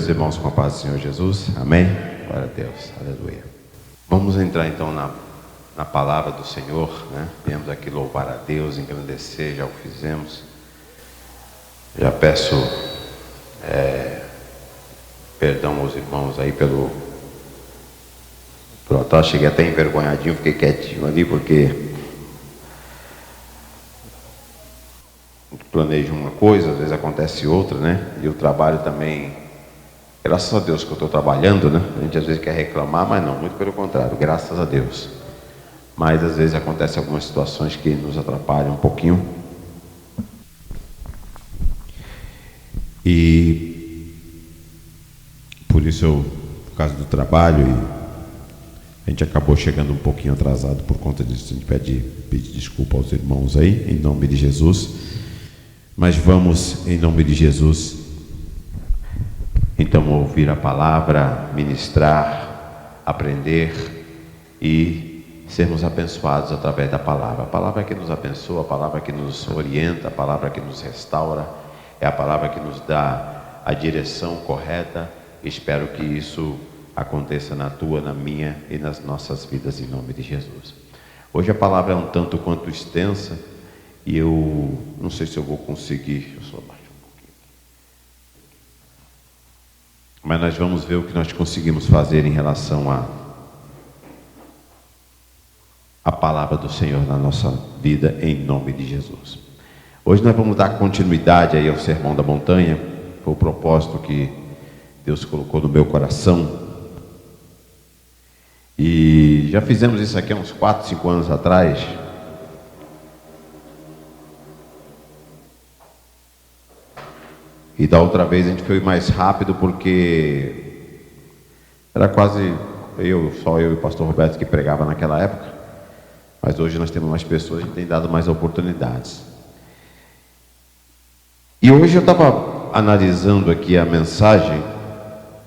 os irmãos com a paz do Senhor Jesus, amém? Glória a Deus, aleluia. Vamos entrar então na palavra do Senhor, né? Viemos aqui louvar a Deus, engrandecer, já o fizemos. Já peço perdão aos irmãos aí pelo atraso. Cheguei até envergonhadinho, fiquei quietinho ali porque planejo uma coisa, às vezes acontece outra, né? E o trabalho também, graças a Deus que eu estou trabalhando, né? A gente às vezes quer reclamar, mas não, muito pelo contrário, graças a Deus. Mas às vezes acontecem algumas situações que nos atrapalham um pouquinho. E por isso por causa do trabalho, a gente acabou chegando um pouquinho atrasado por conta disso. A gente pede desculpa aos irmãos aí, em nome de Jesus. Mas vamos, em nome de Jesus, então ouvir a palavra, ministrar, aprender e sermos abençoados através da palavra. A palavra que nos abençoa, a palavra que nos orienta, a palavra que nos restaura, é a palavra que nos dá a direção correta. Espero que isso aconteça na tua, na minha e nas nossas vidas, em nome de Jesus. Hoje a palavra é um tanto quanto extensa, e eu não sei se eu vou conseguir, eu só baixo um pouquinho. Mas nós vamos ver o que nós conseguimos fazer em relação a palavra do Senhor na nossa vida, em nome de Jesus. Hoje nós vamos dar continuidade aí ao Sermão da Montanha. Foi o propósito que Deus colocou no meu coração. E já fizemos isso aqui há uns 4, 5 anos atrás. E da outra vez a gente foi mais rápido porque era quase só eu e o pastor Roberto que pregava naquela época. Mas hoje nós temos mais pessoas, a gente tem dado mais oportunidades. E hoje eu estava analisando aqui a mensagem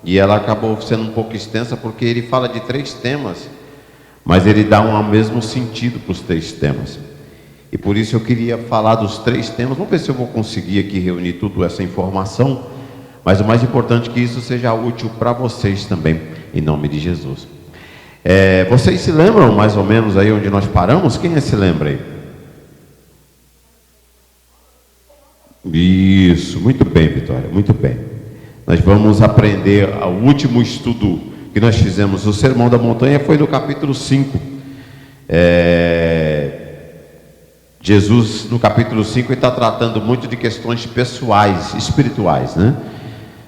e ela acabou sendo um pouco extensa porque ele fala de 3 temas, mas ele dá um mesmo sentido para os 3 temas. E por isso eu queria falar dos 3 temas. Vamos ver se eu vou conseguir aqui reunir toda essa informação. Mas o mais importante é que isso seja útil para vocês também, em nome de Jesus. Vocês se lembram mais ou menos aí onde nós paramos? Quem se lembra aí? Isso, muito bem, Vitória, muito bem. Nós vamos aprender o último estudo que nós fizemos. O Sermão da Montanha foi no capítulo 5. Jesus, no capítulo 5, ele está tratando muito de questões pessoais, espirituais, né?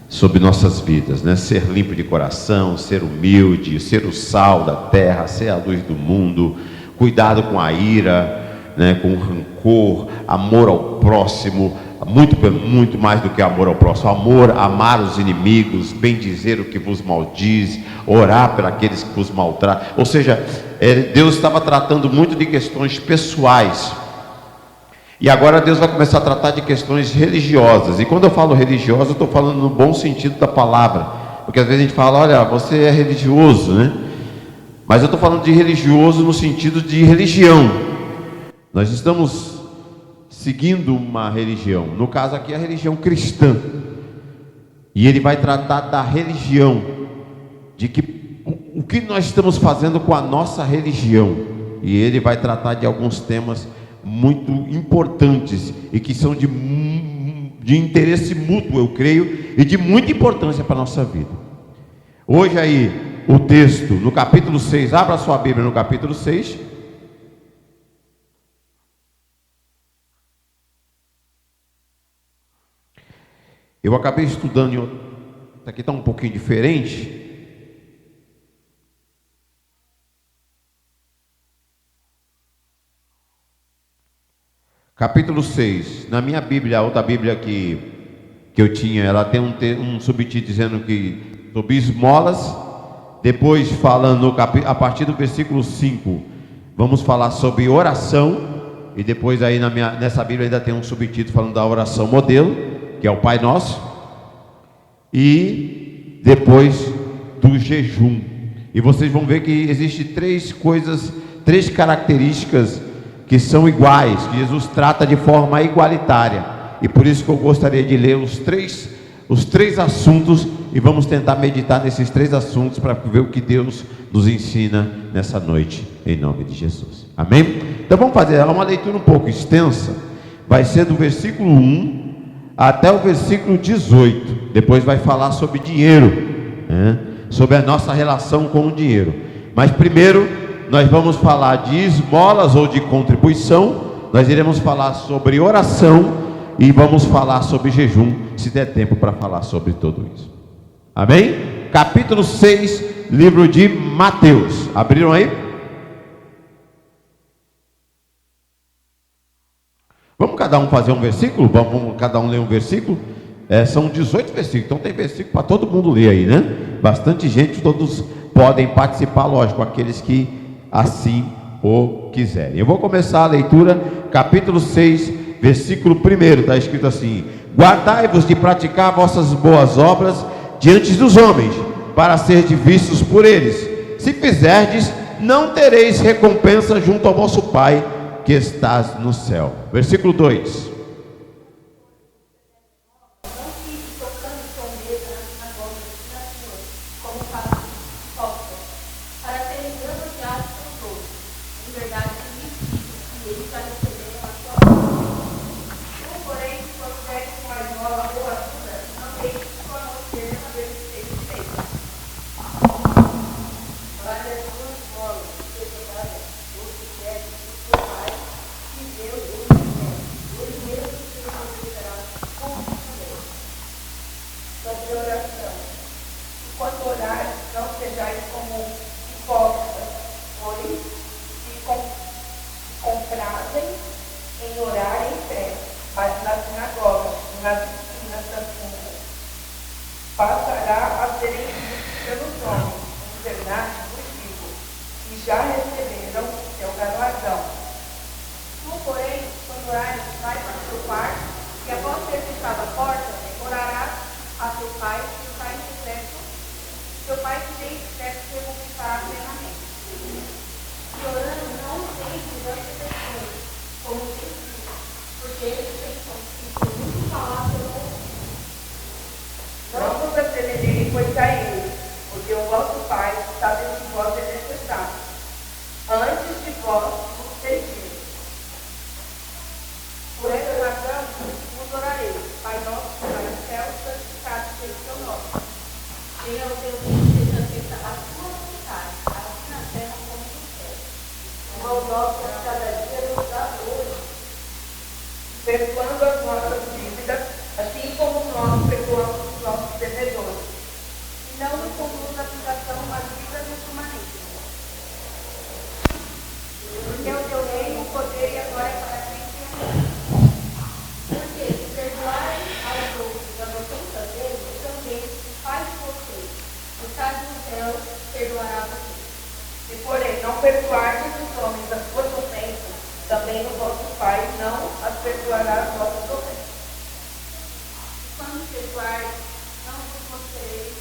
Sobre nossas vidas, né? Ser limpo de coração, ser humilde, ser o sal da terra, ser a luz do mundo, cuidado com a ira, né? Com o rancor, amor ao próximo, muito mais do que amor ao próximo, amar os inimigos, bendizer o que vos maldiz, orar por aqueles que vos maltratam. Ou seja, Deus estava tratando muito de questões pessoais. E agora Deus vai começar a tratar de questões religiosas. E quando eu falo religiosa, eu estou falando no bom sentido da palavra. Porque às vezes a gente fala, olha, você é religioso, né? Mas eu estou falando de religioso no sentido de religião. Nós estamos seguindo uma religião. No caso aqui, a religião cristã. E ele vai tratar da religião. De que o que nós estamos fazendo com a nossa religião. E ele vai tratar de alguns temas muito importantes e que são de interesse mútuo, eu creio, e de muita importância para a nossa vida. Hoje aí, o texto no capítulo 6, abra sua Bíblia no capítulo 6. Eu acabei estudando em outro, aqui está um pouquinho diferente. Capítulo 6, na minha Bíblia, a outra Bíblia que eu tinha, ela tem um subtítulo dizendo que sobre esmolas. Depois falando a partir do versículo 5, vamos falar sobre oração. E depois aí nessa Bíblia ainda tem um subtítulo falando da oração modelo, que é o Pai Nosso. E depois do jejum. E vocês vão ver que existem 3 características que são iguais, que Jesus trata de forma igualitária. E por isso que eu gostaria de ler os 3 os 3 assuntos e vamos tentar meditar nesses 3 assuntos para ver o que Deus nos ensina nessa noite, em nome de Jesus. Amém? Então vamos fazer uma leitura um pouco extensa, vai ser do versículo 1 até o versículo 18, depois vai falar sobre dinheiro, né? Sobre a nossa relação com o dinheiro, mas primeiro nós vamos falar de esmolas ou de contribuição, nós iremos falar sobre oração e vamos falar sobre jejum, se der tempo para falar sobre tudo isso. Amém? Capítulo 6, livro de Mateus. Abriram aí? Vamos cada um fazer um versículo? Vamos cada um ler um versículo? São 18 versículos, então tem versículo para todo mundo ler aí, né? Bastante gente, todos podem participar, lógico, aqueles que assim o quiserem. Eu vou começar a leitura, capítulo 6, versículo 1, está escrito assim: guardai-vos de praticar vossas boas obras diante dos homens, para serdes vistos por eles. Se fizerdes, não tereis recompensa junto ao vosso Pai que estás no céu. Versículo 2: perdoando as nossas dívidas, assim como nós perdoamos os nossos devedores. E não nos conduz à tentação, mas livra-nos do maligno. Porque é o teu reino, o poder e a glória para sempre. Amém. Porque se perdoarem aos outros as ofensas deles, também o Pai de vocês, que está no céu, perdoará vocês. Se, porém, não perdoardes os homens as suas ofensas, também o vosso Pai não as perdoará as vossas ofensas. Quando perdoardes, não vos mostreis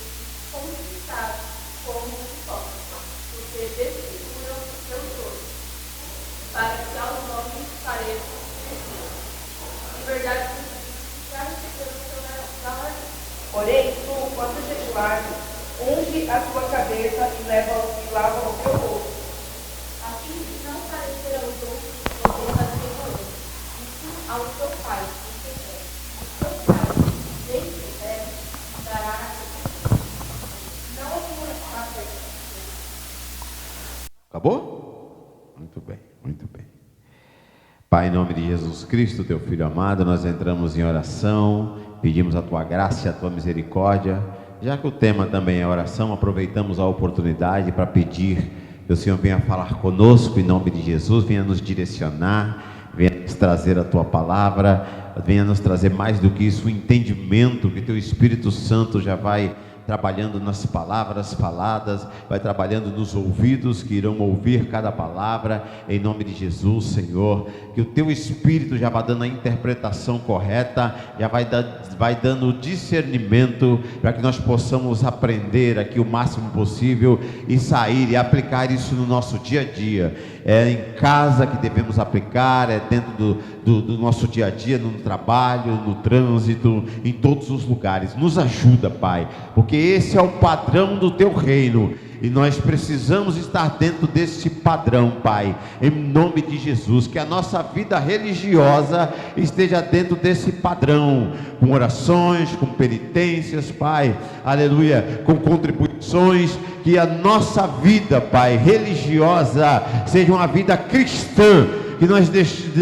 conquistados como os hipócritas, porque desfiguram os seus olhos, para que aos homens pareçam cristãos. Em verdade, já receberam o seu galardão. Porém, tu, quando jejuares, unge a tua cabeça e lava o teu rosto, a fim de não parecer aos outros ao teu Pai, o teu Pai, desde o céu, dará a não acumulará a. Acabou? Muito bem, muito bem. Pai, em nome de Jesus Cristo, teu Filho amado, nós entramos em oração, pedimos a tua graça e a tua misericórdia. Já que o tema também é oração, aproveitamos a oportunidade para pedir que o Senhor venha falar conosco em nome de Jesus, venha nos direcionar, venha nos trazer a tua palavra, venha nos trazer mais do que isso, o entendimento que teu Espírito Santo já vai trabalhando nas palavras faladas, vai trabalhando nos ouvidos que irão ouvir cada palavra, em nome de Jesus, Senhor, que o Teu Espírito já vai dando a interpretação correta, já vai dando discernimento, para que nós possamos aprender aqui o máximo possível, e sair e aplicar isso no nosso dia a dia. É em casa que devemos aplicar, é dentro do nosso dia a dia, no trabalho, no trânsito, em todos os lugares. Nos ajuda, Pai, porque esse é o padrão do Teu reino, e nós precisamos estar dentro desse padrão, Pai, em nome de Jesus. Que a nossa vida religiosa esteja dentro desse padrão, com orações, com penitências, Pai, aleluia, com contribuições. Que a nossa vida, Pai, religiosa seja uma vida cristã, que nós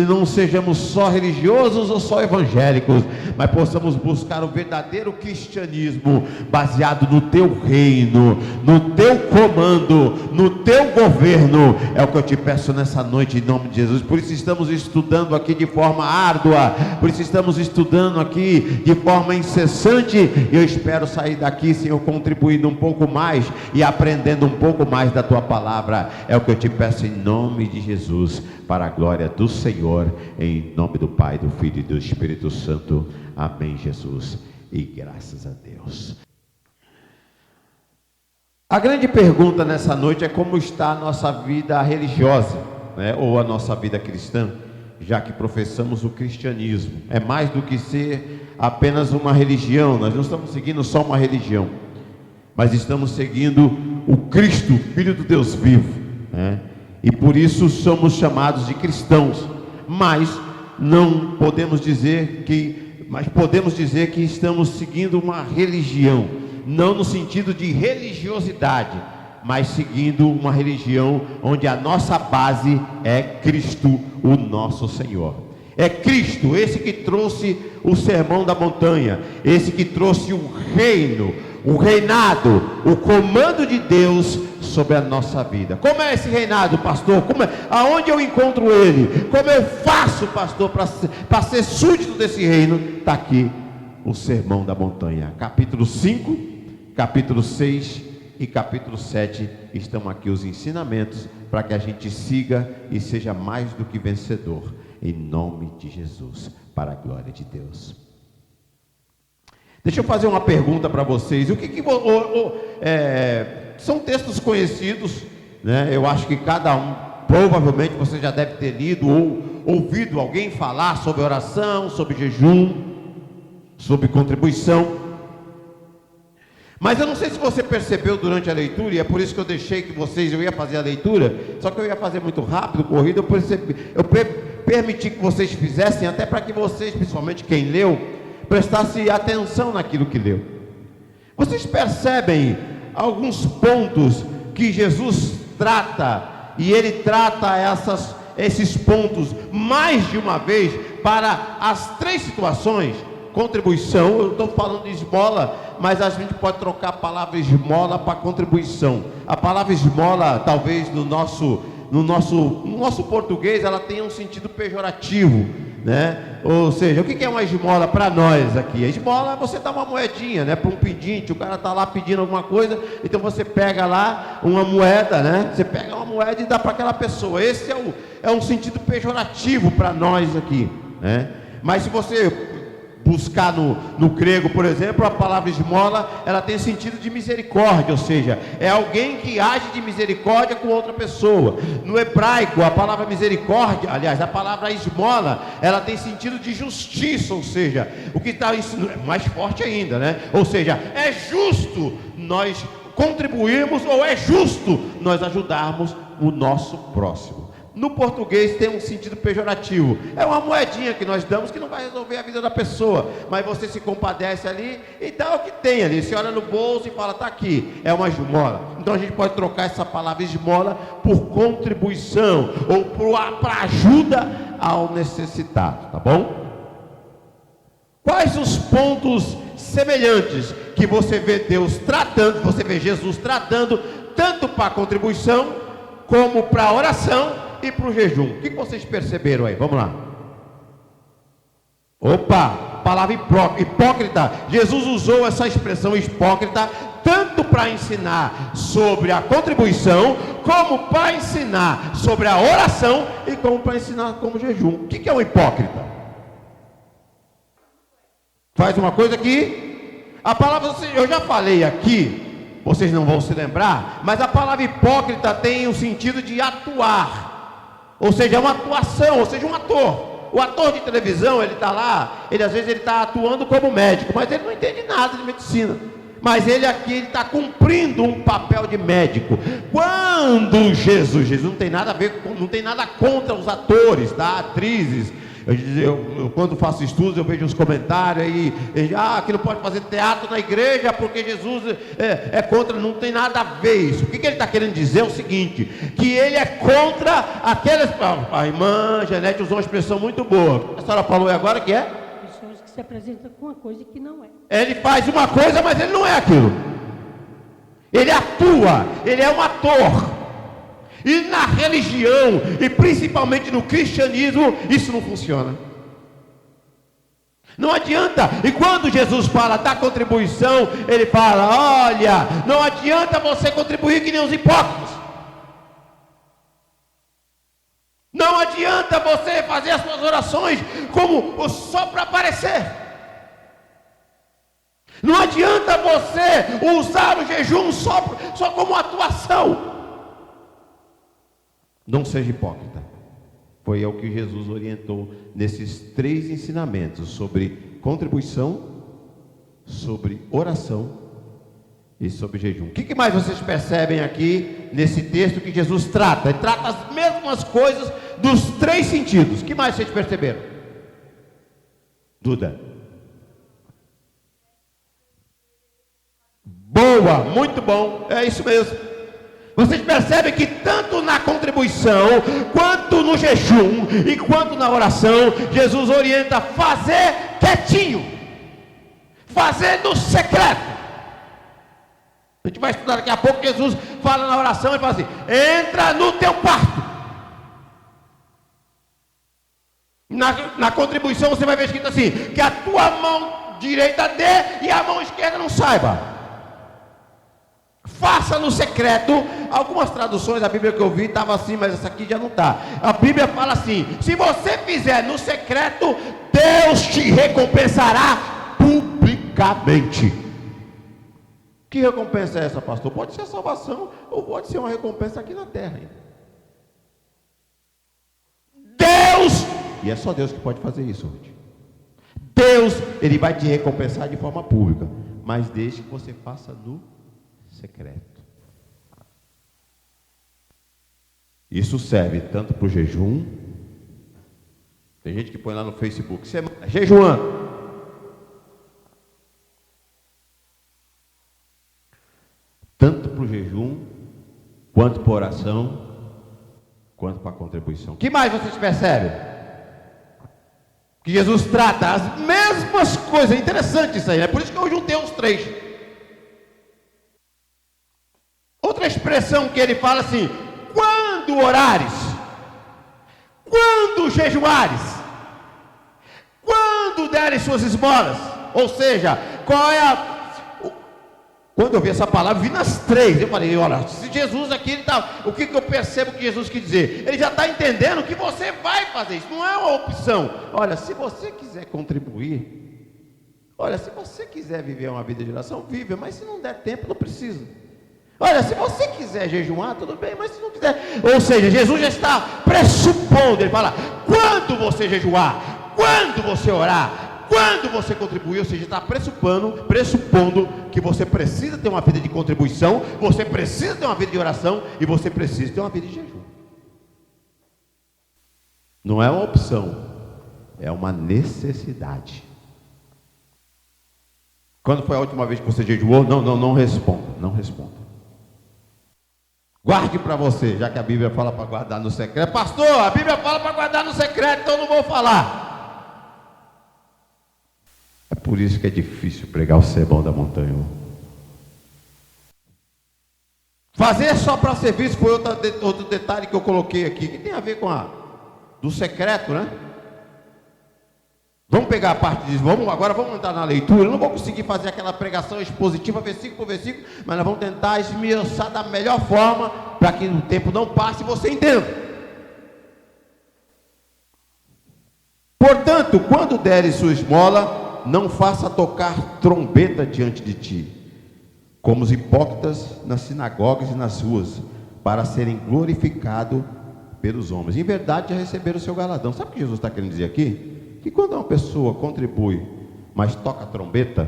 não sejamos só religiosos ou só evangélicos, mas possamos buscar o verdadeiro cristianismo, baseado no Teu reino, no Teu comando, no Teu governo. É o que eu te peço nessa noite, em nome de Jesus. Por isso estamos estudando aqui de forma árdua, por isso estamos estudando aqui de forma incessante, e eu espero sair daqui, Senhor, contribuindo um pouco mais e aprendendo um pouco mais da Tua palavra. É o que eu te peço em nome de Jesus, para a glória do Senhor, em nome do Pai, do Filho e do Espírito Santo. Amém, Jesus, e graças a Deus. A grande pergunta nessa noite é como está a nossa vida religiosa, né? Ou a nossa vida cristã, já que professamos o cristianismo. É mais do que ser apenas uma religião. Nós não estamos seguindo só uma religião, mas estamos seguindo o Cristo, Filho do Deus vivo, né? E por isso somos chamados de cristãos, mas podemos dizer que estamos seguindo uma religião, não no sentido de religiosidade, mas seguindo uma religião onde a nossa base é Cristo, o nosso Senhor. É Cristo, esse que trouxe o sermão da montanha, esse que trouxe o reino, o reinado, o comando de Deus sobre a nossa vida. Como é esse reinado, pastor? Aonde eu encontro ele? Como eu faço, pastor, para ser súdito desse reino? Está aqui o sermão da montanha, capítulo 5, capítulo 6 e capítulo 7, estão aqui os ensinamentos, para que a gente siga e seja mais do que vencedor, em nome de Jesus, para a glória de Deus. Deixa eu fazer uma pergunta para vocês. São textos conhecidos, né? Eu acho que cada um, provavelmente você já deve ter lido ou ouvido alguém falar sobre oração, sobre jejum, sobre contribuição. Mas eu não sei se você percebeu durante a leitura, e é por isso que eu deixei que eu ia fazer a leitura, só que eu ia fazer muito rápido, corrido, eu permiti que vocês fizessem, até para que vocês, principalmente quem leu, prestasse atenção naquilo que leu. Vocês percebem alguns pontos que Jesus trata, e Ele trata esses pontos mais de uma vez, para as três situações: contribuição, eu estou falando de esmola, mas a gente pode trocar a palavra esmola para contribuição. A palavra esmola, talvez no nosso português, ela tenha um sentido pejorativo, né? Ou seja, o que é uma esmola para nós aqui? A esmola é você dar uma moedinha, né, para um pedinte. O cara está lá pedindo alguma coisa, então você pega lá uma moeda, né? Você pega uma moeda e dá para aquela pessoa. Esse é um sentido pejorativo para nós aqui, né? Mas se você buscar no grego, por exemplo, a palavra esmola, ela tem sentido de misericórdia, ou seja, é alguém que age de misericórdia com outra pessoa. No hebraico, a palavra misericórdia, aliás, a palavra esmola, ela tem sentido de justiça, ou seja, o que está mais forte ainda, né? Ou seja, é justo nós contribuirmos, ou é justo nós ajudarmos o nosso próximo. No português tem um sentido pejorativo. É uma moedinha que nós damos, que não vai resolver a vida da pessoa, mas você se compadece ali e dá o que tem ali. Você olha no bolso e fala: está aqui, é uma esmola. Então a gente pode trocar essa palavra esmola por contribuição, ou para ajuda ao necessitado, tá bom? Quais os pontos semelhantes que você vê Deus tratando, você vê Jesus tratando, tanto para a contribuição como para a oração e para o jejum? O que vocês perceberam aí? Vamos lá. Opa, palavra hipócrita. Jesus usou essa expressão hipócrita para ensinar sobre a contribuição, como para ensinar sobre a oração e como para ensinar como jejum. O que é um hipócrita? Faz uma coisa que a palavra, eu já falei aqui, vocês não vão se lembrar, mas a palavra hipócrita tem o sentido de atuar, ou seja, é uma atuação, ou seja, um ator. O ator de televisão, ele está lá, às vezes ele está atuando como médico, mas ele não entende nada de medicina. Mas ele aqui, ele está cumprindo um papel de médico. Quando Jesus não tem nada a ver, não tem nada contra os atores, tá? Atrizes. Eu quando faço estudos, eu vejo os comentários aí, que não pode fazer teatro na igreja porque Jesus é contra, não tem nada a ver isso. O que ele está querendo dizer é o seguinte, que ele é contra aquelas, a irmã Janete usou uma expressão muito boa, a senhora falou agora que é? Pessoas que se apresentam com uma coisa que não é. Ele faz uma coisa, mas ele não é aquilo. Ele atua, ele é um ator. E na religião, e principalmente no cristianismo, isso não funciona. Não adianta. E quando Jesus fala da contribuição, ele fala, olha, não adianta você contribuir que nem os hipócritas. Não adianta você fazer as suas orações como só para aparecer. Não adianta você usar o jejum só como atuação. Não seja hipócrita. Foi o que Jesus orientou nesses 3 ensinamentos sobre contribuição, sobre oração e sobre jejum. O que mais vocês percebem aqui nesse texto que Jesus trata? Ele trata as mesmas coisas dos 3 sentidos. O que mais vocês perceberam? Duda. Boa, muito bom, é isso mesmo. Vocês percebem que tanto na contribuição, quanto no jejum e quanto na oração, Jesus orienta a fazer quietinho, fazer no secreto. A gente vai estudar daqui a pouco. Jesus fala na oração e fala assim: entra no teu quarto. Na contribuição você vai ver escrito assim: que a tua mão direita dê e a mão esquerda não saiba. Faça no secreto. Algumas traduções da Bíblia que eu vi estava assim, mas essa aqui já não está. A Bíblia fala assim: se você fizer no secreto, Deus te recompensará publicamente. Que recompensa é essa, pastor? Pode ser a salvação ou pode ser uma recompensa aqui na terra, hein? Deus, e é só Deus que pode fazer isso hoje. Deus, Ele vai te recompensar de forma pública, mas deixe que você faça no secreto. Isso serve tanto para o jejum. Tem gente que põe lá no Facebook: jejuando. Tanto para o jejum, quanto para a oração, quanto para a contribuição. O que mais vocês percebem? Que Jesus trata as mesmas coisas. É interessante isso aí, né? Por isso que eu juntei os 3. Outra expressão que ele fala assim: quando orares, quando jejuares, quando deres suas esmolas. Ou seja, qual é quando eu vi essa palavra, vi nas 3, eu falei: olha, se Jesus aqui, ele tá, o que eu percebo que Jesus quis dizer? Ele já está entendendo que você vai fazer isso, não é uma opção. Olha, se você quiser contribuir, olha, se você quiser viver uma vida de oração, vive, mas se não der tempo, não precisa. Olha, se você quiser jejuar, tudo bem, mas se não quiser. Ou seja, Jesus já está pressupondo. Ele fala: quando você jejuar, quando você orar, quando você contribuir, ou seja, está pressupondo que você precisa ter uma vida de contribuição, você precisa ter uma vida de oração e você precisa ter uma vida de jejum. Não é uma opção, é uma necessidade. Quando foi a última vez que você jejuou? Não responda, não responda. Guarde para você, já que a Bíblia fala para guardar no secreto. Pastor, a Bíblia fala para guardar no secreto, então eu não vou falar. É por isso que é difícil pregar o sermão da montanha. Fazer só para ser visto foi outro detalhe que eu coloquei aqui, que tem a ver com do secreto, né? Vamos pegar a parte disso, agora vamos entrar na leitura. Eu não vou conseguir fazer aquela pregação expositiva, versículo por versículo, mas nós vamos tentar esmiuçar da melhor forma, para que o tempo não passe e você entenda. Portanto, quando deres sua esmola, não faça tocar trombeta diante de ti, como os hipócritas nas sinagogas e nas ruas, para serem glorificados pelos homens. Em verdade, já receberam o seu galardão. Sabe o que Jesus está querendo dizer aqui? Que quando uma pessoa contribui, mas toca a trombeta,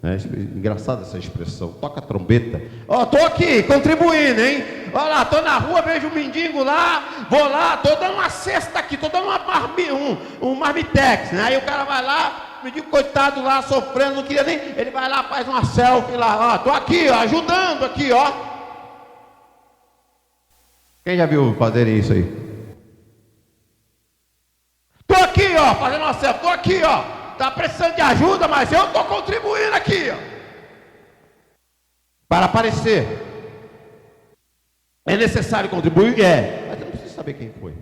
né? Engraçada essa expressão, toca a trombeta. Estou aqui contribuindo, hein? Olha lá, estou na rua, vejo um mendigo lá, vou lá, estou dando uma cesta aqui, estou dando um marmitex, né? Aí o cara vai lá, mendigo coitado lá, sofrendo, não queria nem, ele vai lá, faz uma selfie lá, estou aqui, ajudando aqui, ó. Quem já viu fazerem isso aí? Estou aqui, ó, fazendo uma selfie, estou aqui, ó, está precisando de ajuda, mas eu estou contribuindo aqui, ó, para aparecer. É necessário contribuir? Mas eu não preciso saber quem foi.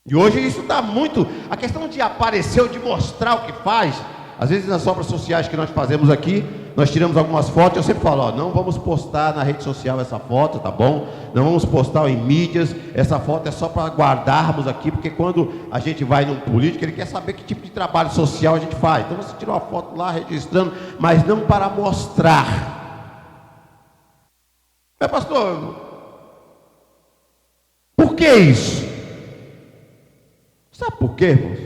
E hoje isso está muito, a questão de aparecer ou de mostrar o que faz. Às vezes nas obras sociais que nós fazemos aqui, nós tiramos algumas fotos, eu sempre falo, não vamos postar na rede social essa foto, tá bom? Não vamos postar em mídias, essa foto é só para guardarmos aqui, porque quando a gente vai num político, ele quer saber que tipo de trabalho social a gente faz. Então você tira uma foto lá, registrando, mas não para mostrar. Mas pastor, por que isso? Sabe por quê, irmãos?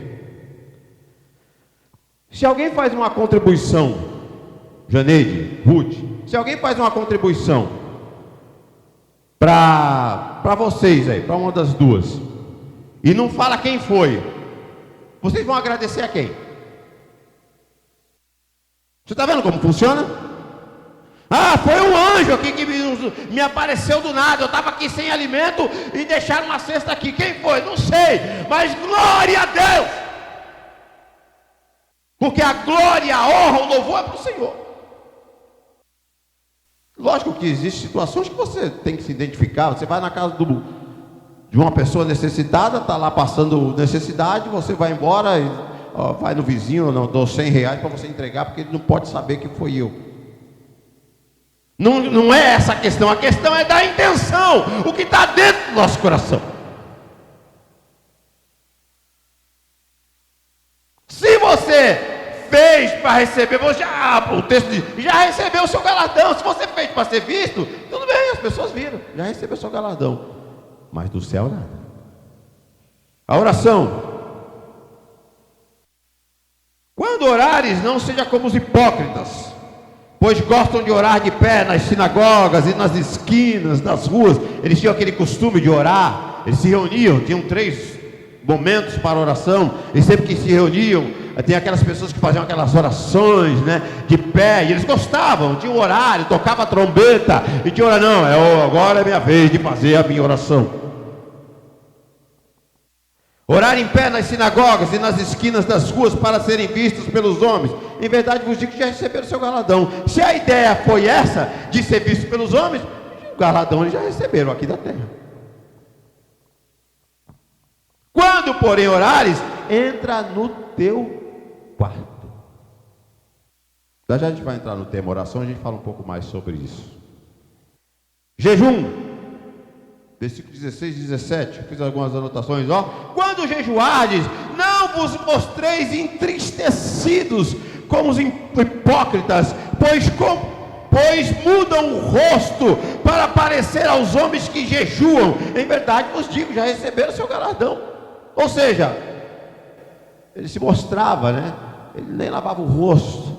Se alguém faz uma contribuição, Janeide, Ruth, se alguém faz uma contribuição para vocês aí, para uma das duas, e não fala quem foi, vocês vão agradecer a quem? Você está vendo como funciona? Foi um anjo aqui que me apareceu do nada, eu estava aqui sem alimento e deixaram uma cesta aqui, quem foi? Não sei, mas glória a Deus! Porque a glória, a honra, o louvor é para o Senhor. Lógico que existem situações que você tem que se identificar. Você vai na casa de uma pessoa necessitada, está lá passando necessidade, você vai embora, vai no vizinho, não dou R$100 para você entregar, porque ele não pode saber que foi eu. Não é essa a questão é da intenção, o que está dentro do nosso coração. Se você fez para receber, o texto diz, já recebeu o seu galardão. Se você fez para ser visto, tudo bem, as pessoas viram, já recebeu o seu galardão, mas do céu nada. A oração: quando orares, não seja como os hipócritas, pois gostam de orar de pé nas sinagogas e nas esquinas, nas ruas. Eles tinham aquele costume de orar, eles se reuniam, tinham 3 momentos para oração, e sempre que se reuniam, tem aquelas pessoas que faziam aquelas orações, né, de pé, e eles gostavam, tinha um horário, tocava a trombeta, e tinha hora, agora é minha vez de fazer a minha oração. Orar em pé nas sinagogas e nas esquinas das ruas para serem vistos pelos homens. Em verdade vos digo que já receberam o seu galardão. Se a ideia foi essa, de ser visto pelos homens, o galardão eles já receberam aqui da terra. Quando, porém, orares, entra no teu quarto. Já a gente vai entrar no tema oração, a gente fala um pouco mais sobre isso. Jejum, versículo 16 e 17, fiz algumas anotações, quando jejuardes, não vos mostreis entristecidos como os hipócritas, pois mudam o rosto para parecer aos homens que jejuam. Em verdade vos digo, já receberam o seu galardão. Ou seja, ele se mostrava, né? Ele nem lavava o rosto,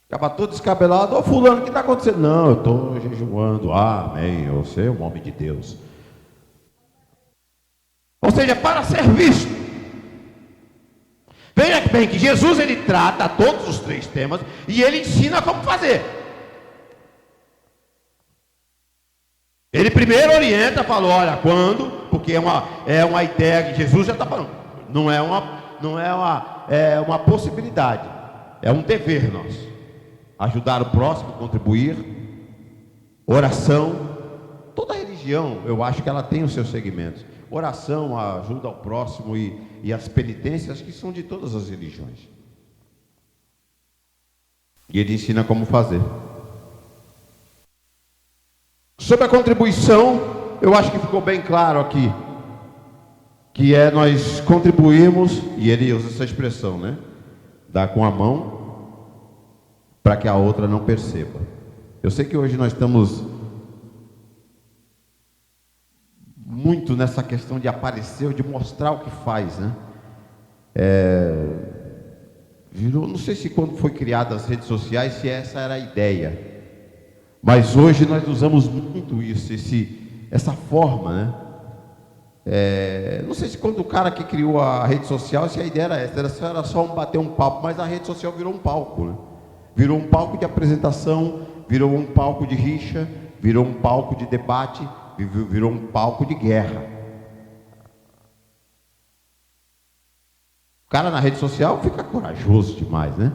ficava todo descabelado. Fulano, o que está acontecendo? Não, eu estou jejuando. Amém, você é um homem de Deus. Ou seja, para ser visto. Veja bem que Jesus, ele trata todos os 3 temas e ele ensina como fazer. Ele primeiro orienta, falou, olha, quando, porque é uma ideia que Jesus já está falando, não é uma possibilidade, é um dever nosso, ajudar o próximo, contribuir, oração. Toda religião, eu acho que ela tem os seus segmentos. oração, a ajuda ao próximo e as penitências, que são de todas as religiões. E ele ensina como fazer. Sobre a contribuição, eu acho que ficou bem claro aqui, que é nós contribuirmos, e ele usa essa expressão, né? Dar com a mão, para que a outra não perceba. Eu sei que hoje nós estamos muito nessa questão de aparecer, de mostrar o que faz, né? Não sei se quando foi criada as redes sociais, se essa era a ideia, mas hoje nós usamos muito isso, essa forma, né? Não sei se quando o cara que criou a rede social, se a ideia era essa, era só bater um papo, mas a rede social virou um palco, né? Virou um palco de apresentação, virou um palco de rixa, virou um palco de debate, virou um palco de guerra. O cara na rede social fica corajoso demais, né?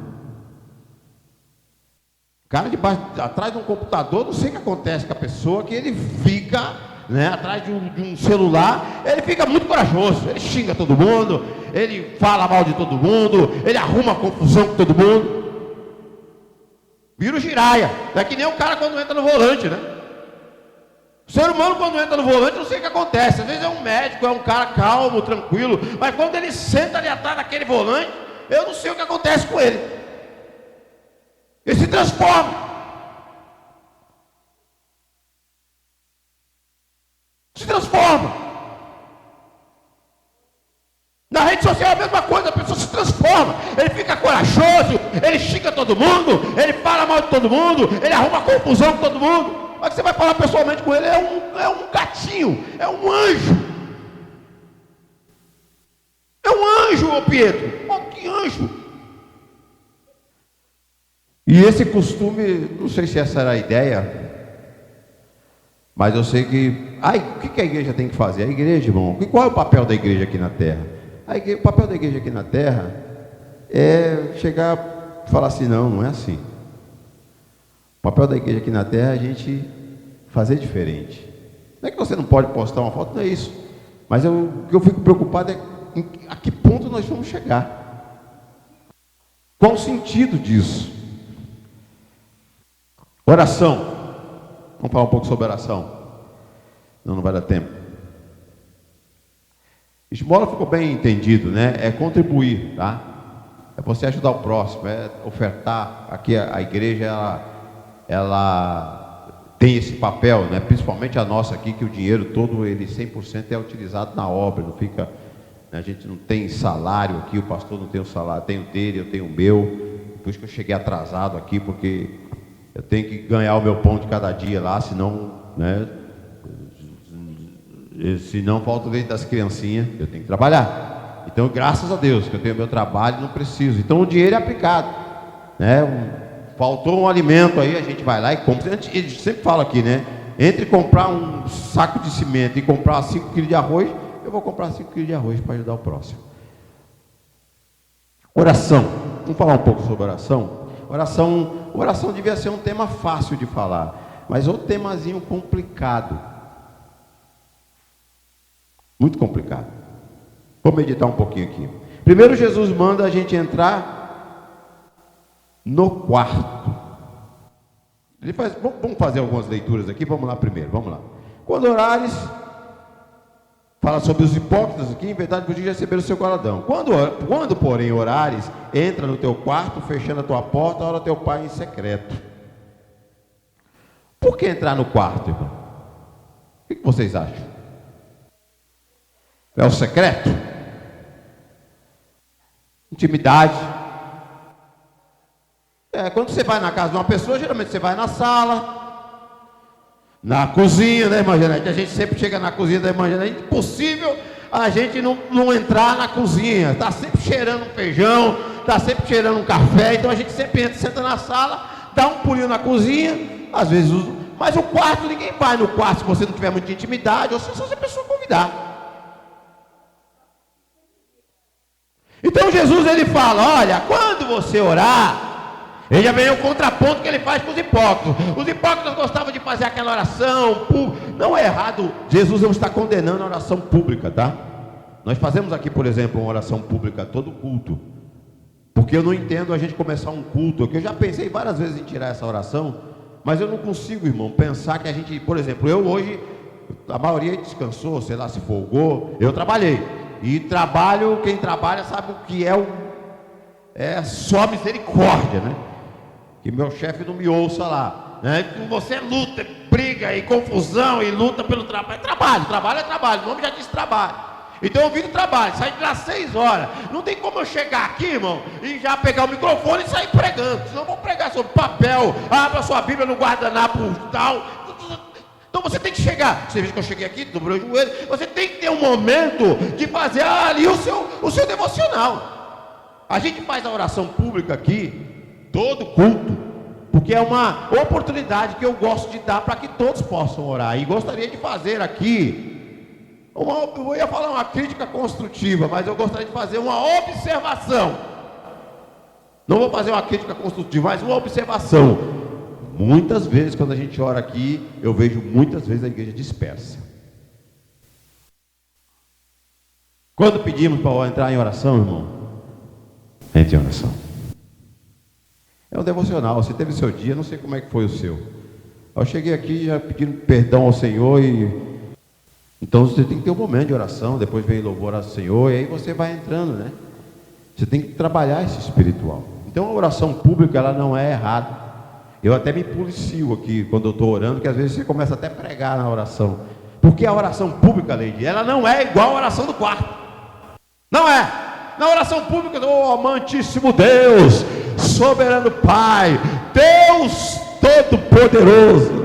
O cara atrás de um computador, não sei o que acontece com a pessoa, que ele fica, né, atrás de um celular, ele fica muito corajoso, ele xinga todo mundo, ele fala mal de todo mundo, ele arruma confusão com todo mundo. Vira o giraia. É que nem o cara quando entra no volante, né? O ser humano quando entra no volante, não sei o que acontece. Às vezes é um médico, é um cara calmo, tranquilo, mas quando ele senta ali atrás daquele volante, eu não sei o que acontece com ele. Ele se transforma. Se transforma. Na rede social é a mesma coisa, a pessoa se transforma, ele fica corajoso, ele xinga todo mundo, ele fala mal de todo mundo, ele arruma confusão com todo mundo. Mas você vai falar pessoalmente com ele, é um gatinho, é um anjo. É um anjo, ô Pietro. Oh, que anjo. E esse costume, não sei se essa era a ideia, mas eu sei que, o que a igreja tem que fazer? A igreja, irmão, qual é o papel da igreja aqui na terra? O papel da igreja aqui na terra é chegar e falar assim, não é assim. O papel da igreja aqui na terra é a gente fazer diferente. Não é que você não pode postar uma foto, não é isso. Mas o que eu fico preocupado é a que ponto nós vamos chegar. Qual o sentido disso? Oração. Vamos falar um pouco sobre oração. Não vai dar tempo. Esmola ficou bem entendido, né? É contribuir, tá? É você ajudar o próximo, é ofertar. Aqui a igreja, ela tem esse papel, né? Principalmente a nossa aqui, que o dinheiro todo, ele 100% é utilizado na obra, não fica, né? A gente não tem salário aqui, o pastor não tem o salário, tem o dele, eu tenho o meu. Por isso que eu cheguei atrasado aqui, porque eu tenho que ganhar o meu pão de cada dia lá, senão, né? Se não falta o leite das criancinhas, eu tenho que trabalhar. Então, graças a Deus que eu tenho meu trabalho e não preciso. Então, o dinheiro é aplicado, né? Faltou um alimento aí, a gente vai lá e compra. Ele sempre fala aqui, né? Entre comprar um saco de cimento e comprar 5 quilos de arroz, eu vou comprar 5 quilos de arroz para ajudar o próximo. Oração. Vamos falar um pouco sobre oração? Oração devia ser um tema fácil de falar, mas outro temazinho complicado. Muito complicado. Vou meditar um pouquinho aqui. Primeiro, Jesus manda a gente entrar no quarto. Ele faz, vamos fazer algumas leituras aqui. Vamos lá primeiro, vamos lá. Quando orares, fala sobre os hipócritas aqui. Em verdade, vos digo, receber o seu galardão. Quando, porém, orares, entra no teu quarto, fechando a tua porta, ora teu pai em secreto. Por que entrar no quarto, irmão? O que vocês acham? É o secreto? Intimidade. Quando você vai na casa de uma pessoa, geralmente você vai na sala, na cozinha, né, irmã Janete? A gente sempre chega na cozinha da irmã Janete. É impossível a gente não entrar na cozinha. Está sempre cheirando um feijão, está sempre cheirando um café. Então a gente sempre entra, senta na sala, dá um pulinho na cozinha, às vezes mas o quarto, ninguém vai no quarto se você não tiver muita intimidade, ou se a pessoa convidar. Então Jesus ele fala, olha, quando você orar, Ele já veio o contraponto que ele faz com os hipócritas. Os hipócritas gostavam de fazer aquela oração. Não é errado, Jesus não está condenando a oração pública, tá? Nós fazemos aqui, por exemplo, uma oração pública todo culto. Porque eu não entendo a gente começar um culto, que eu já pensei várias vezes em tirar essa oração, mas eu não consigo, irmão, pensar que a gente, por exemplo, eu hoje, a maioria descansou, sei lá, se folgou, eu trabalhei. E trabalho, quem trabalha sabe o que é só misericórdia, né? Que meu chefe não me ouça lá, né? Você luta, briga e confusão e luta pelo trabalho. Trabalho é trabalho, o nome já diz trabalho. Então eu vim do trabalho, saí de lá 6 horas. Não tem como eu chegar aqui, irmão, e já pegar o microfone e sair pregando. Senão eu vou pregar sobre papel, abra sua Bíblia no guardanapo tal. Então você tem que chegar. Você viu que eu cheguei aqui, dobrei o joelho. Você tem que ter um momento de fazer ali o seu devocional. A gente faz a oração pública aqui, todo culto, porque é uma oportunidade que eu gosto de dar para que todos possam orar. E gostaria de fazer aqui eu ia falar uma crítica construtiva, mas eu gostaria de fazer uma observação. Não vou fazer uma crítica construtiva, mas uma observação. Muitas vezes quando a gente ora aqui, eu vejo muitas vezes a igreja dispersa. Quando pedimos para entrar em oração, irmão, entre em oração. É um devocional, você teve seu dia, não sei como é que foi o seu. Eu cheguei aqui já pedindo perdão ao Senhor então você tem que ter um momento de oração, depois vem louvor ao Senhor, e aí você vai entrando, né? Você tem que trabalhar esse espiritual. Então a oração pública, ela não é errada. Eu até me policio aqui quando eu estou orando, que às vezes você começa até a pregar na oração. Porque a oração pública, Leide, ela não é igual a oração do quarto. Não é. Na oração pública, oh amantíssimo Deus, soberano Pai, Deus Todo-Poderoso.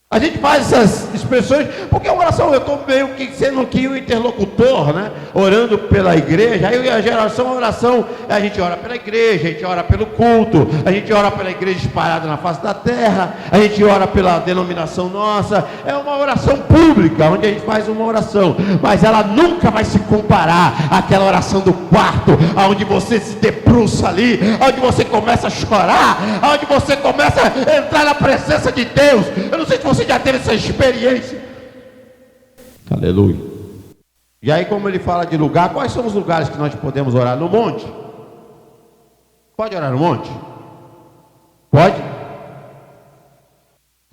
A gente faz essas expressões, porque a oração, eu estou meio que sendo aqui o interlocutor, né? Orando pela igreja. Aí a geração, a oração, a gente ora pela igreja, a gente ora pelo culto, a gente ora pela igreja espalhada na face da terra, a gente ora pela denominação nossa. É uma oração pública, onde a gente faz uma oração, mas ela nunca vai se comparar àquela oração do quarto, onde você se debruça ali, onde você começa a chorar, onde você começa a entrar na presença de Deus. Eu não sei se você já teve essa experiência. Aleluia. E aí, como ele fala de lugar, quais são os lugares que nós podemos orar? No monte? Pode orar no monte? Pode?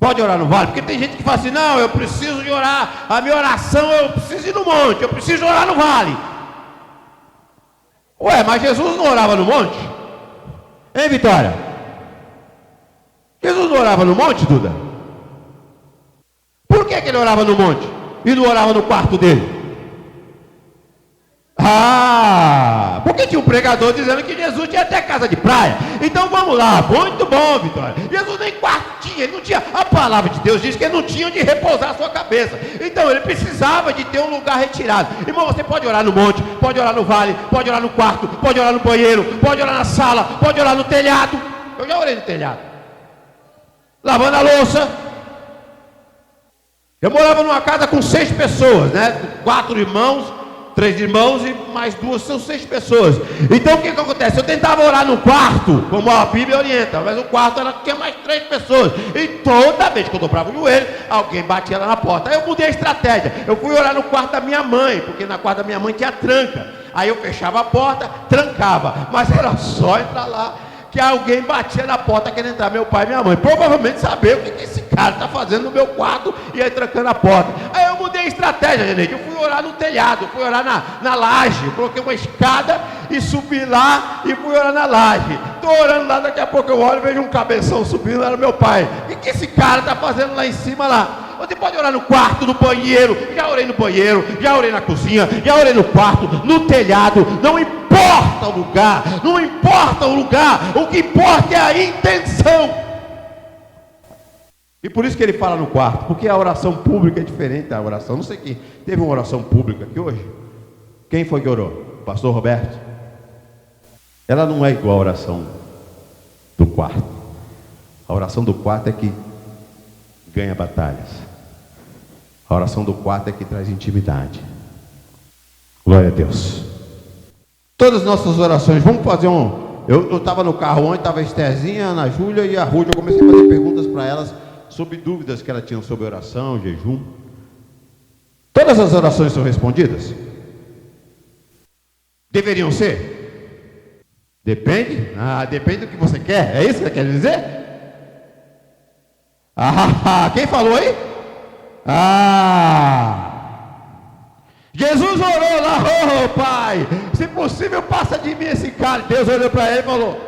Pode orar no vale? Porque tem gente que fala assim, não, eu preciso de orar, a minha oração, eu preciso ir no monte, eu preciso orar no vale. Ué, mas Jesus não orava no monte? Hein, Vitória? Jesus não orava no monte, Duda? Por que ele orava no monte e não orava no quarto dele? Porque tinha um pregador dizendo que Jesus tinha até casa de praia. Então vamos lá, muito bom, Vitória. Jesus nem quarto tinha, ele não tinha. A palavra de Deus diz que ele não tinha onde repousar a sua cabeça. Então ele precisava de ter um lugar retirado. Irmão, você pode orar no monte, pode orar no vale, pode orar no quarto, pode orar no banheiro, pode orar na sala, pode orar no telhado. Eu já orei no telhado, lavando a louça. Eu morava numa casa com 6 pessoas, né? 4 irmãos, 3 irmãos e mais 2, são 6 pessoas. Então o que acontece? Eu tentava orar no quarto, como a Bíblia orienta, mas o quarto tinha mais 3 pessoas. E toda vez que eu dobrava o joelho, alguém batia lá na porta. Aí eu mudei a estratégia. Eu fui orar no quarto da minha mãe, porque na quarto da minha mãe tinha tranca. Aí eu fechava a porta, trancava, mas era só entrar lá que alguém batia na porta querendo entrar, meu pai e minha mãe. Provavelmente saber o que esse cara está fazendo no meu quarto e aí trancando a porta. Aí eu mudei a estratégia, gente. Eu fui orar no telhado, fui orar na laje, coloquei uma escada e subi lá e fui orar na laje. Estou orando lá, daqui a pouco eu olho e vejo um cabeção subindo lá no meu pai. O que esse cara está fazendo lá em cima lá? Você pode orar no quarto, no banheiro. Já orei no banheiro, já orei na cozinha, já orei no quarto, no telhado. Não importa o lugar, não importa o lugar. O que importa é a intenção. E por isso que ele fala no quarto, porque a oração pública é diferente da oração. Não sei quem teve uma oração pública aqui hoje. Quem foi que orou? Pastor Roberto. Ela não é igual a oração do quarto. A oração do quarto é que ganha batalhas. A oração do quarto é que traz intimidade. Glória a Deus. Todas as nossas orações, vamos fazer Eu estava no carro ontem, estava a Estherzinha, a Ana Júlia e a Ruth. Eu comecei a fazer perguntas para elas sobre dúvidas que elas tinham sobre oração, jejum. Todas as orações são respondidas? Deveriam ser? Depende? Depende do que você quer. É isso que você quer dizer? Quem falou aí? Jesus orou lá, Pai, se possível passa de mim esse cálice. Deus olhou para ele e falou.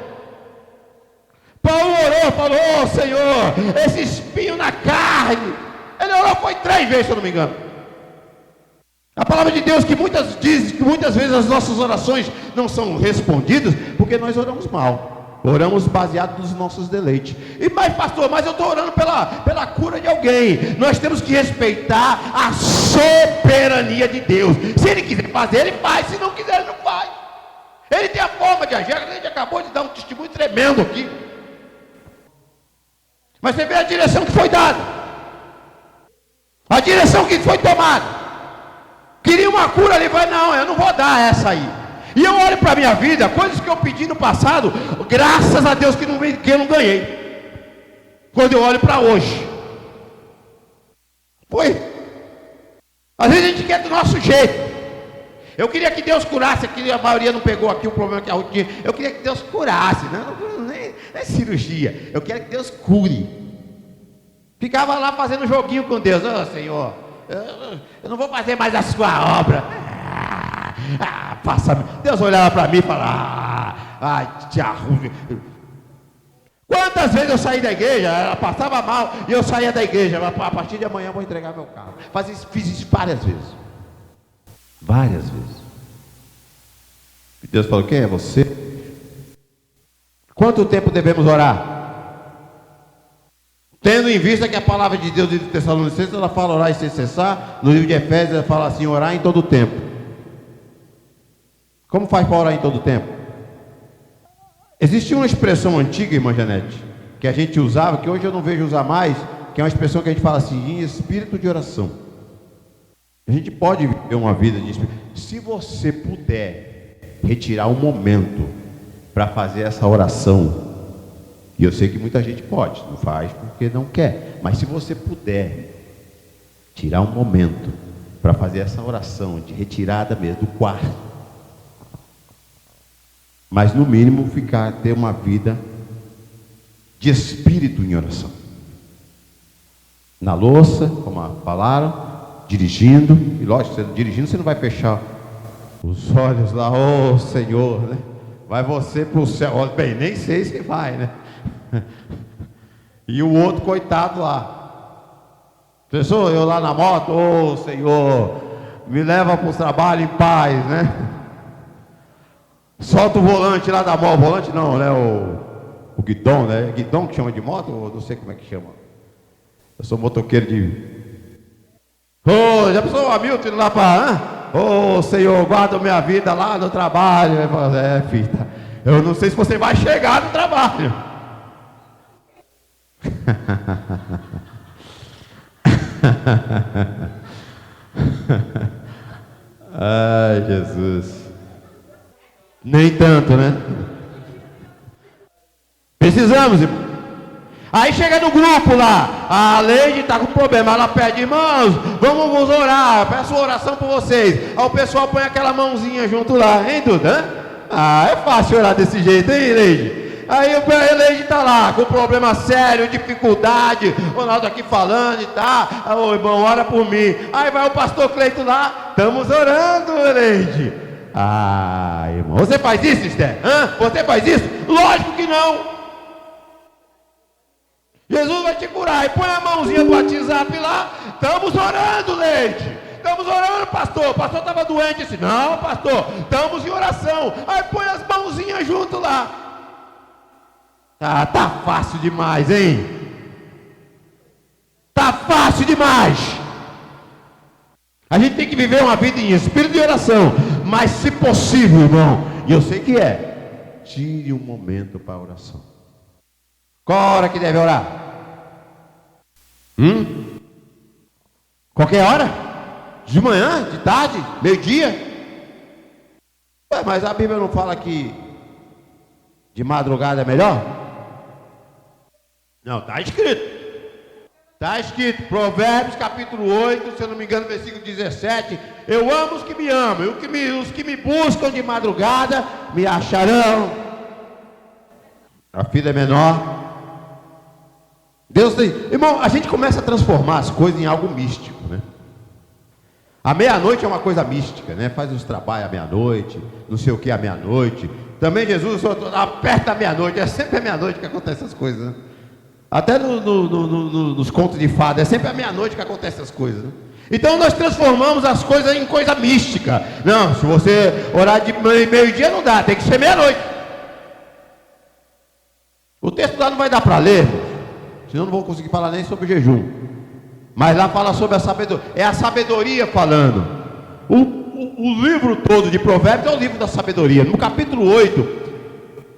Paulo orou, falou, Senhor, esse espinho na carne. Ele orou, foi 3 vezes, se eu não me engano. A palavra de Deus diz que muitas vezes as nossas orações não são respondidas porque nós oramos mal. Oramos baseado nos nossos deleites. Mas pastor, eu estou orando pela cura de alguém. Nós temos que respeitar a soberania de Deus. Se Ele quiser fazer, Ele faz. Se não quiser, Ele não faz. Ele tem a forma de agir. A gente acabou de dar um testemunho tremendo aqui. Mas você vê a direção que foi dada. A direção que foi tomada. Queria uma cura ali, vai, não, eu não vou dar essa aí. E eu olho para a minha vida, coisas que eu pedi no passado, graças a Deus que eu não ganhei. Quando eu olho para hoje. Foi. Às vezes a gente quer do nosso jeito. Eu queria que Deus curasse, aqui a maioria não pegou aqui o problema que a Ruth tinha. Eu queria que Deus curasse, não é cirurgia. Eu quero que Deus cure. Ficava lá fazendo joguinho com Deus. Senhor, eu não vou fazer mais a sua obra. Deus olhava para mim e falava, tia Ruth. Quantas vezes eu saí da igreja, ela passava mal e eu saía da igreja. A partir de amanhã eu vou entregar meu carro. Fiz isso várias vezes. Várias vezes. E Deus falou, quem é você? Quanto tempo devemos orar? Tendo em vista que a palavra de Deus, no livro de Tessalonicenses, ela fala orar e sem cessar. No livro de Efésios, ela fala assim, orar em todo tempo. Como faz para orar em todo tempo? Existia uma expressão antiga, irmã Janete, que a gente usava, que hoje eu não vejo usar mais, que é uma expressão que a gente fala assim, em espírito de oração. A gente pode viver uma vida de espírito. Se você puder retirar um momento para fazer essa oração, e eu sei que muita gente pode, não faz porque não quer, mas se você puder tirar um momento para fazer essa oração de retirada mesmo do quarto, mas no mínimo ter uma vida de espírito em oração, na louça, como falaram, dirigindo, e lógico, dirigindo você não vai fechar os olhos lá, Senhor, né? Vai você para o céu, bem, nem sei se vai, né? E o outro coitado lá, pessoal, eu lá na moto, Senhor, me leva para o trabalho em paz, né? Solta o volante lá da moto, volante não, né? O guidão, né? Guidão que chama de moto, ou não sei como é que chama. Eu sou motoqueiro de... já pensou o Hamilton lá para... Senhor, guarda minha vida lá no trabalho. Filha, eu não sei se você vai chegar no trabalho. Ai, Jesus. Nem tanto, né? Precisamos, irmão. Aí chega no grupo lá, a Leide está com problema, ela pede, irmãos, vamos orar, peço oração por vocês. Aí o pessoal põe aquela mãozinha junto lá, hein, Duda? É fácil orar desse jeito, hein, Leide? Aí o Leide está lá, com problema sério, dificuldade, o Ronaldo aqui falando e tá, irmão, ora por mim. Aí vai o pastor Cleito lá, estamos orando, Leide. Irmão, você faz isso, Esther? Você faz isso? Lógico que não. Jesus vai te curar. E põe a mãozinha do WhatsApp lá. Estamos orando, Leite. Estamos orando, pastor. O pastor estava doente. Disse, não, pastor, estamos em oração. Aí põe as mãozinhas junto lá. Tá fácil demais, hein? Tá fácil demais. A gente tem que viver uma vida em espírito de oração. Mas se possível, irmão, e eu sei que tire um momento para a oração. Qual a hora que deve orar? Qualquer hora? De manhã? De tarde? Meio-dia? Mas a Bíblia não fala que De madrugada é melhor? Não, está escrito. Está escrito, Provérbios capítulo 8, se eu não me engano, versículo 17. Eu amo os que me amam, e os que me buscam de madrugada me acharão. A filha é menor. Deus tem. Irmão, a gente começa a transformar as coisas em algo místico, né? A meia-noite é uma coisa mística, né? Faz os trabalhos à meia-noite, não sei o que à meia-noite. Também Jesus aperta a meia-noite, é sempre a meia-noite que acontecem essas coisas, né? Até nos contos de fada, é sempre à meia-noite que acontecem essas coisas, né? Então nós transformamos as coisas em coisa mística. Não, se você orar de meio-dia não dá, tem que ser meia-noite. O texto lá não vai dar para ler, senão não vou conseguir falar nem sobre jejum. Mas lá fala sobre a sabedoria. É a sabedoria falando. O livro todo de Provérbios é o livro da sabedoria. No capítulo 8,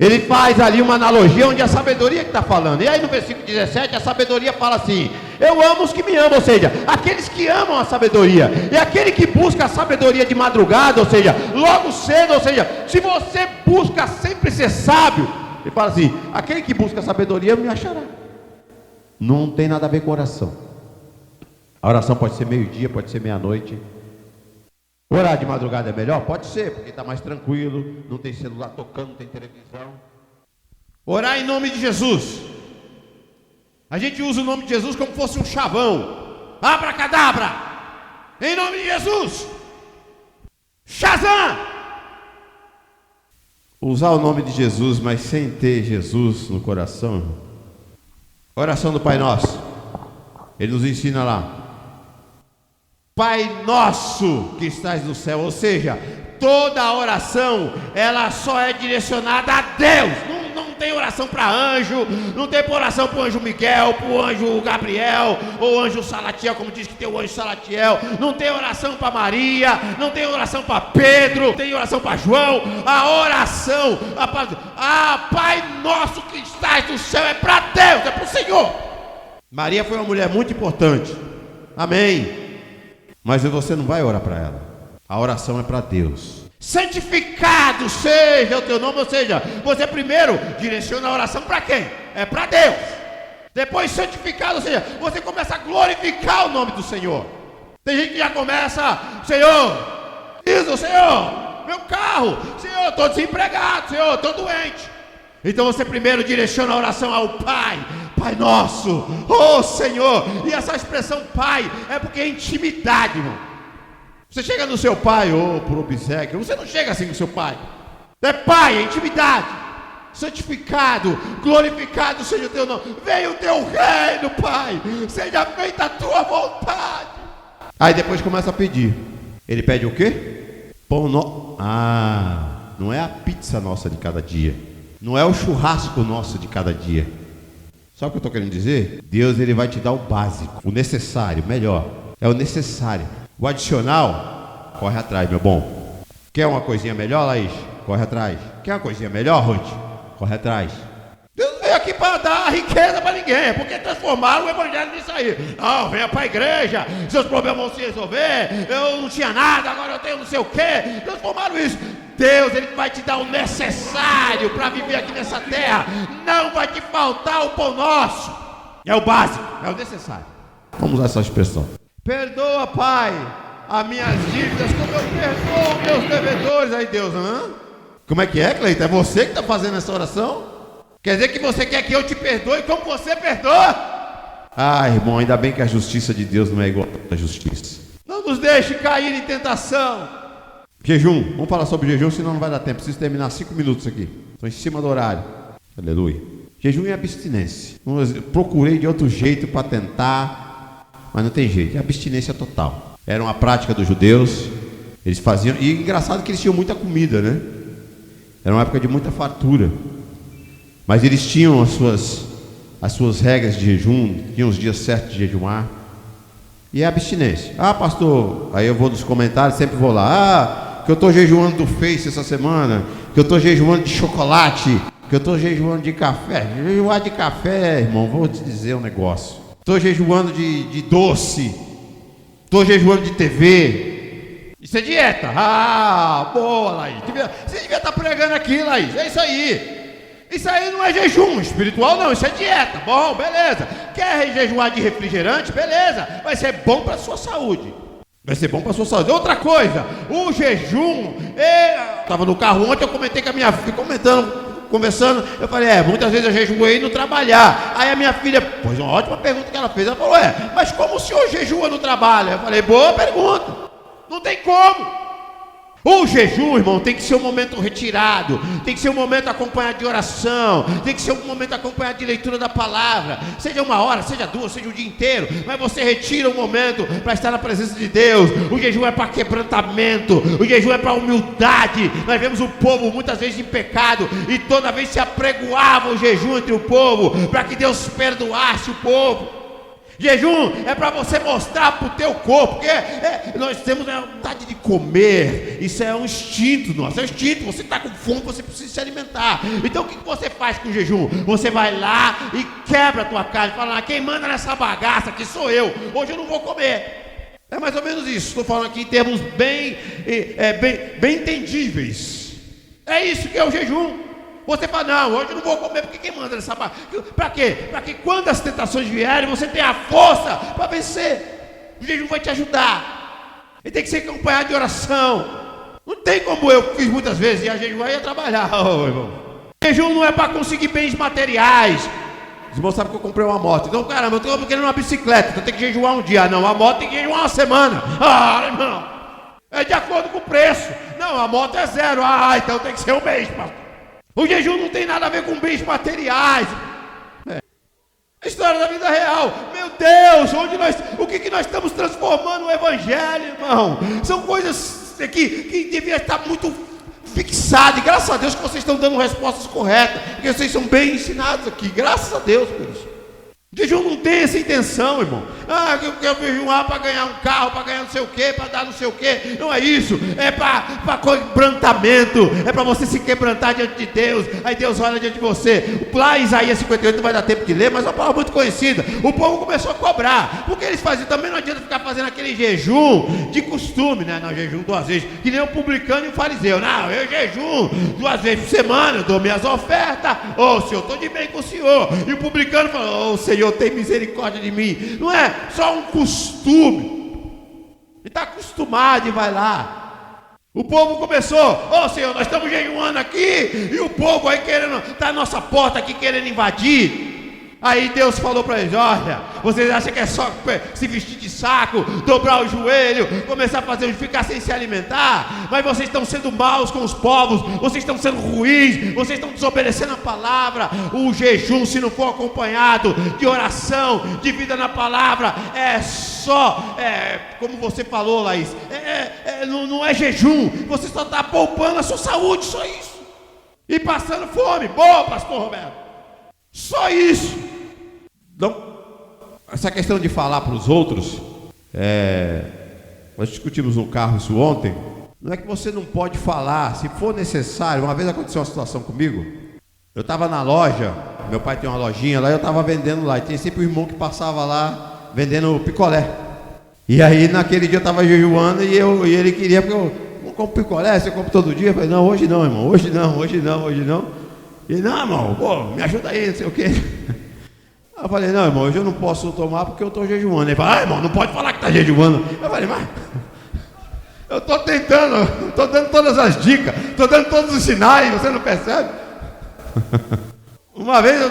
ele faz ali uma analogia onde é a sabedoria que está falando. E aí no versículo 17 a sabedoria fala assim: eu amo os que me amam, ou seja, aqueles que amam a sabedoria. E aquele que busca a sabedoria de madrugada, ou seja, logo cedo, ou seja, se você busca sempre ser sábio, ele fala assim: aquele que busca a sabedoria me achará. Não tem nada a ver com oração. A oração pode ser meio-dia, pode ser meia-noite. Orar de madrugada é melhor? Pode ser, porque está mais tranquilo, não tem celular tocando, não tem televisão. Orar em nome de Jesus. A gente usa o nome de Jesus como fosse um chavão. Abracadabra! Em nome de Jesus! Shazam! Usar o nome de Jesus, mas sem ter Jesus no coração. Oração do Pai Nosso. Ele nos ensina lá: Pai nosso que estás no céu. Ou seja, toda a oração, ela só é direcionada a Deus. Não tem oração para anjo, não tem oração para o anjo Miguel, para o anjo Gabriel, ou anjo Salatiel, como diz que tem o anjo Salatiel. Não tem oração para Maria, não tem oração para Pedro, não tem oração para João. A oração, Pai nosso que estás no céu, é para Deus, é para o Senhor. Maria foi uma mulher muito importante, amém. Mas você não vai orar para ela. A oração é para Deus. Santificado seja o teu nome. Ou seja, você primeiro direciona a oração para quem? É para Deus. Depois santificado, ou seja, você começa a glorificar o nome do Senhor. Tem gente que já começa: Senhor, isso, Senhor, meu carro, Senhor, estou desempregado, Senhor, estou doente. Então você primeiro direciona a oração ao Pai. Pai nosso, oh Senhor. E essa expressão Pai é porque é intimidade, irmão. Você chega no seu pai, por obséquio, você não chega assim com seu pai. É Pai, é intimidade. Santificado, glorificado seja o teu nome. Venha o teu reino, Pai. Seja feita a tua vontade. Aí depois começa a pedir. Ele pede o quê? Pão nosso. Não é a pizza nossa de cada dia. Não é o churrasco nosso de cada dia. Sabe o que eu estou querendo dizer? Deus, ele vai te dar o básico, o necessário, melhor. É o necessário. O adicional, corre atrás, meu bom. Quer uma coisinha melhor, Laís? Corre atrás. Quer uma coisinha melhor, Ruth? Corre atrás. Deus não veio aqui para dar riqueza para ninguém, porque transformaram o evangelho nisso aí. Não, venha para a igreja, seus problemas vão se resolver. Eu não tinha nada, agora eu tenho não sei o quê. Transformaram isso. Deus, ele vai te dar o necessário para viver aqui nessa terra. Não vai te faltar o pão nosso. É o básico, é o necessário. Vamos usar essa expressão. Perdoa, Pai, as minhas dívidas, como eu perdoo meus devedores. Aí Deus, como é que é, Cleiton? É você que está fazendo essa oração? Quer dizer que você quer que eu te perdoe como você perdoa? Irmão, ainda bem que a justiça de Deus não é igual à justiça. Não nos deixe cair em tentação. Jejum, vamos falar sobre jejum, senão não vai dar tempo. Preciso terminar 5 minutos aqui. Estou em cima do horário. Aleluia. Jejum é abstinência. Procurei de outro jeito para tentar, mas não tem jeito. É abstinência total. Era uma prática dos judeus. Eles faziam. E engraçado que eles tinham muita comida, né? Era uma época de muita fartura. Mas eles tinham as suas regras de jejum, tinham os dias certos de jejumar. E é abstinência. Pastor, aí eu vou nos comentários, sempre vou lá. Que eu estou jejuando do Face essa semana, que eu estou jejuando de chocolate, que eu estou jejuando de café. Jejuar de café, irmão, vou te dizer um negócio. Estou jejuando de doce, estou jejuando de TV. Isso é dieta. Boa, Laís. Você devia estar pregando aqui, Laís. É isso aí. Isso aí não é jejum espiritual, não, isso é dieta. Bom, beleza. Quer jejuar de refrigerante? Beleza. Vai ser bom para a sua saúde. Vai ser bom para a sua saúde. Outra coisa, o jejum. Estava no carro ontem, eu comentei com a minha filha, conversando. Eu falei, muitas vezes eu jejuei no trabalhar. Aí a minha filha, pois uma ótima pergunta que ela fez. Ela falou, mas como o senhor jejua no trabalho? Eu falei, boa pergunta. Não tem como. O jejum, irmão, tem que ser um momento retirado, tem que ser um momento acompanhado de oração, tem que ser um momento acompanhado de leitura da palavra, seja 1 hora, seja 2, seja o dia inteiro, mas você retira um momento para estar na presença de Deus. O jejum é para quebrantamento, o jejum é para humildade. Nós vemos o povo muitas vezes em pecado, e toda vez se apregoava o jejum entre o povo, para que Deus perdoasse o povo. Jejum é para você mostrar para o teu corpo, porque nós temos a vontade de comer, isso é um instinto nosso, é um instinto, você está com fome, você precisa se alimentar. Então o que você faz com o jejum? Você vai lá e quebra a tua carne, fala, quem manda nessa bagaça aqui sou eu, hoje eu não vou comer. É mais ou menos isso, estou falando aqui em termos bem entendíveis. É isso que é o jejum. Você fala, não, hoje eu não vou comer, porque quem manda nessa barra? Para quê? Para que quando as tentações vierem, você tenha a força para vencer. O jejum vai te ajudar. Ele tem que ser acompanhado de oração. Não tem como eu fiz muitas vezes, ia jejuar e ia trabalhar. Irmão. Jejum não é para conseguir bens materiais. Os irmãos sabem que eu comprei uma moto. Então, caramba, eu estou querendo uma bicicleta, então eu tenho que jejuar um dia. Não, a moto tem que jejuar uma semana. Irmão, é de acordo com o preço. Não, a moto é 0. Então tem que ser um mês, pastor. O jejum não tem nada a ver com bens materiais. A história da vida real. Meu Deus, o que nós estamos transformando o evangelho, irmão? São coisas que deviam estar muito fixadas. E graças a Deus que vocês estão dando respostas corretas, porque vocês são bem ensinados aqui. Graças a Deus por isso. O jejum não tem essa intenção, irmão. Eu quero jejuar para ganhar um carro, para ganhar não sei o quê, para dar não sei o quê. Não é isso. É para quebrantamento. É para você se quebrantar diante de Deus. Aí Deus olha diante de você. Lá em Isaías 58 não vai dar tempo de ler, mas é uma palavra muito conhecida. O povo começou a cobrar. Porque eles faziam, também não adianta ficar fazendo aquele jejum de costume, né? Não, jejum 2 vezes. Que nem o publicano e o fariseu. Não, eu jejum 2 vezes por semana, eu dou minhas ofertas. Senhor, estou de bem com o Senhor. E o publicano falou, Senhor, tem misericórdia de mim. Não é só um costume. Ele está acostumado e vai lá. O povo começou, Senhor, nós estamos jejuando aqui, e o povo aí querendo, está à nossa porta aqui querendo invadir. Aí Deus falou para eles, olha, vocês acham que é só se vestir de saco, dobrar o joelho, começar a ficar sem se alimentar? Mas vocês estão sendo maus com os povos, vocês estão sendo ruins, vocês estão desobedecendo a palavra. O jejum, se não for acompanhado de oração, de vida na palavra, é só, como você falou, Laís, não é jejum, você só está poupando a sua saúde, só isso. E passando fome. Boa, pastor Roberto. Só isso. Então, essa questão de falar para os outros, nós discutimos no carro isso ontem. Não é que você não pode falar, se for necessário. Uma vez aconteceu uma situação comigo. Eu estava na loja, meu pai tem uma lojinha lá, eu estava vendendo lá, e tem sempre um irmão que passava lá vendendo picolé. E aí naquele dia eu estava jejuando e ele queria, porque eu compro picolé, você compra todo dia? Eu falei, não, hoje não, irmão, hoje não. E ele, não, irmão, me ajuda aí, não sei o quê. Eu falei, não, irmão, hoje eu não posso tomar porque eu estou jejuando. Ele falou, irmão, não pode falar que está jejuando. Eu falei, mas eu estou tentando, estou dando todas as dicas, estou dando todos os sinais, você não percebe? Uma vez eu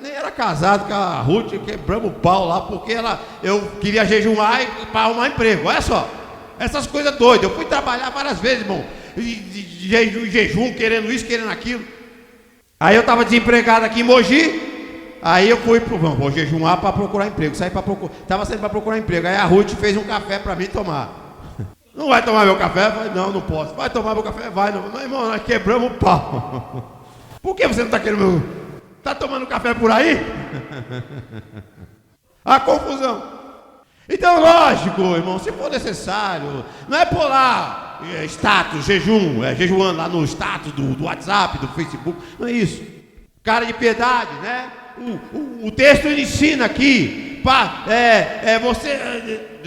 nem era casado com a Ruth, quebramos o pau lá, porque eu queria jejuar para arrumar emprego. Olha só, essas coisas doidas. Eu fui trabalhar várias vezes, irmão, de jejum, querendo isso, querendo aquilo. Aí eu estava desempregado aqui em Mogi. Aí eu fui vou jejuar para procurar emprego. Estava saindo para procurar emprego. Aí a Ruth fez um café para mim tomar. Não vai tomar meu café? Eu falei, não posso. Vai tomar meu café? Vai. Não, irmão, nós quebramos o pau. Por que você não está querendo meu... Está tomando café por aí? A confusão. Então, lógico, irmão, se for necessário, não é por lá status, jejum, jejuando lá no status do WhatsApp, do Facebook, não é isso. Cara de piedade, né? O texto ele ensina aqui,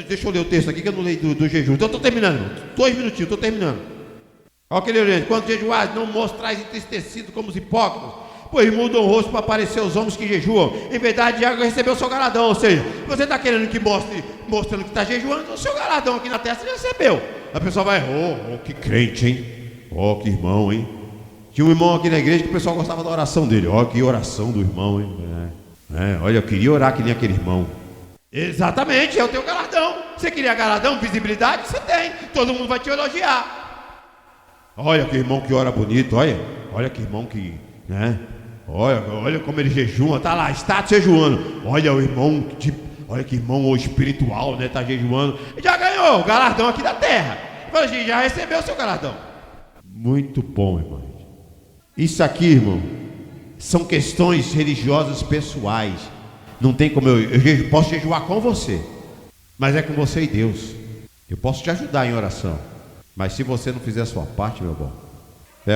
deixa eu ler o texto aqui que eu não leio do jejum, então eu estou terminando, 2 minutinhos, estou terminando. Olha aquele oriente, quando jejuares, não mostrais entristecido como os hipócritas, pois mudam o rosto para aparecer os homens que jejuam. Em verdade, já recebeu o seu galardão. Ou seja, você está querendo que mostrando que está jejuando, o seu galardão aqui na terra você já recebeu. A pessoa vai, que crente, hein? Que irmão, hein? Tinha um irmão aqui na igreja que o pessoal gostava da oração dele. Que oração do irmão, hein? Olha, eu queria orar que nem aquele irmão. Exatamente, é o teu galardão. Você queria galardão, visibilidade? Você tem. Todo mundo vai te elogiar. Olha que irmão que ora bonito, olha que irmão que, né? Olha como ele jejua, tá lá, está jejuando. Olha o irmão, olha que irmão espiritual, né? Tá jejuando. Já ganhou o galardão aqui da terra. Fala, gente, já recebeu o seu galardão. Muito bom, irmão. Isso aqui, irmão, são questões religiosas pessoais. Não tem como eu posso jejuar com você, mas é com você e Deus. Eu posso te ajudar em oração, mas se você não fizer a sua parte, meu bom,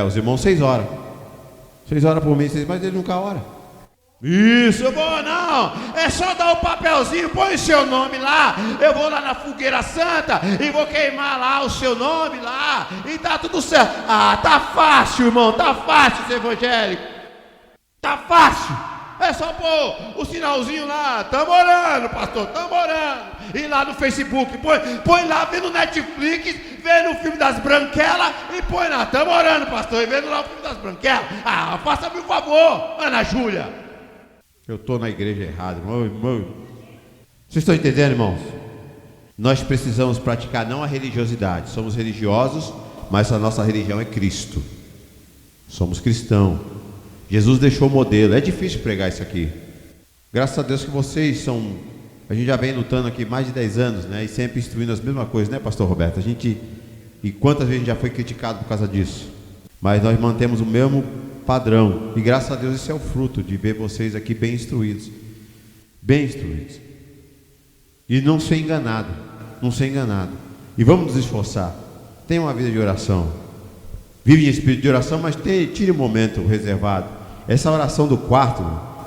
os irmãos 6 horas por mim, mas ele nunca ora. Isso, bom, não, é só dar o papelzinho, põe o seu nome lá, eu vou lá na fogueira santa e vou queimar lá o seu nome lá, e tá tudo certo. Tá fácil, irmão, tá fácil ser evangélico, tá fácil, é só pôr o sinalzinho lá, tamo orando, pastor, tamo orando, e lá no Facebook, põe lá, vê no Netflix, vê no filme das branquelas, e põe lá, tamo orando, pastor, e vendo lá o filme das branquelas. Faça-me um favor, Ana Júlia. Eu estou na igreja errada, irmão. Vocês estão entendendo, irmãos? Nós precisamos praticar não a religiosidade. Somos religiosos, mas a nossa religião é Cristo. Somos cristãos. Jesus deixou o modelo. É difícil pregar isso aqui. Graças a Deus que vocês são... A gente já vem lutando aqui mais de 10 anos, né? E sempre instruindo as mesmas coisas, né, pastor Roberto? E quantas vezes a gente já foi criticado por causa disso? Mas nós mantemos o mesmo padrão, e graças a Deus isso é o fruto de ver vocês aqui bem instruídos, e não ser enganado, e vamos nos esforçar. Tenha uma vida de oração, vive em espírito de oração, mas tire um momento reservado. Essa oração do quarto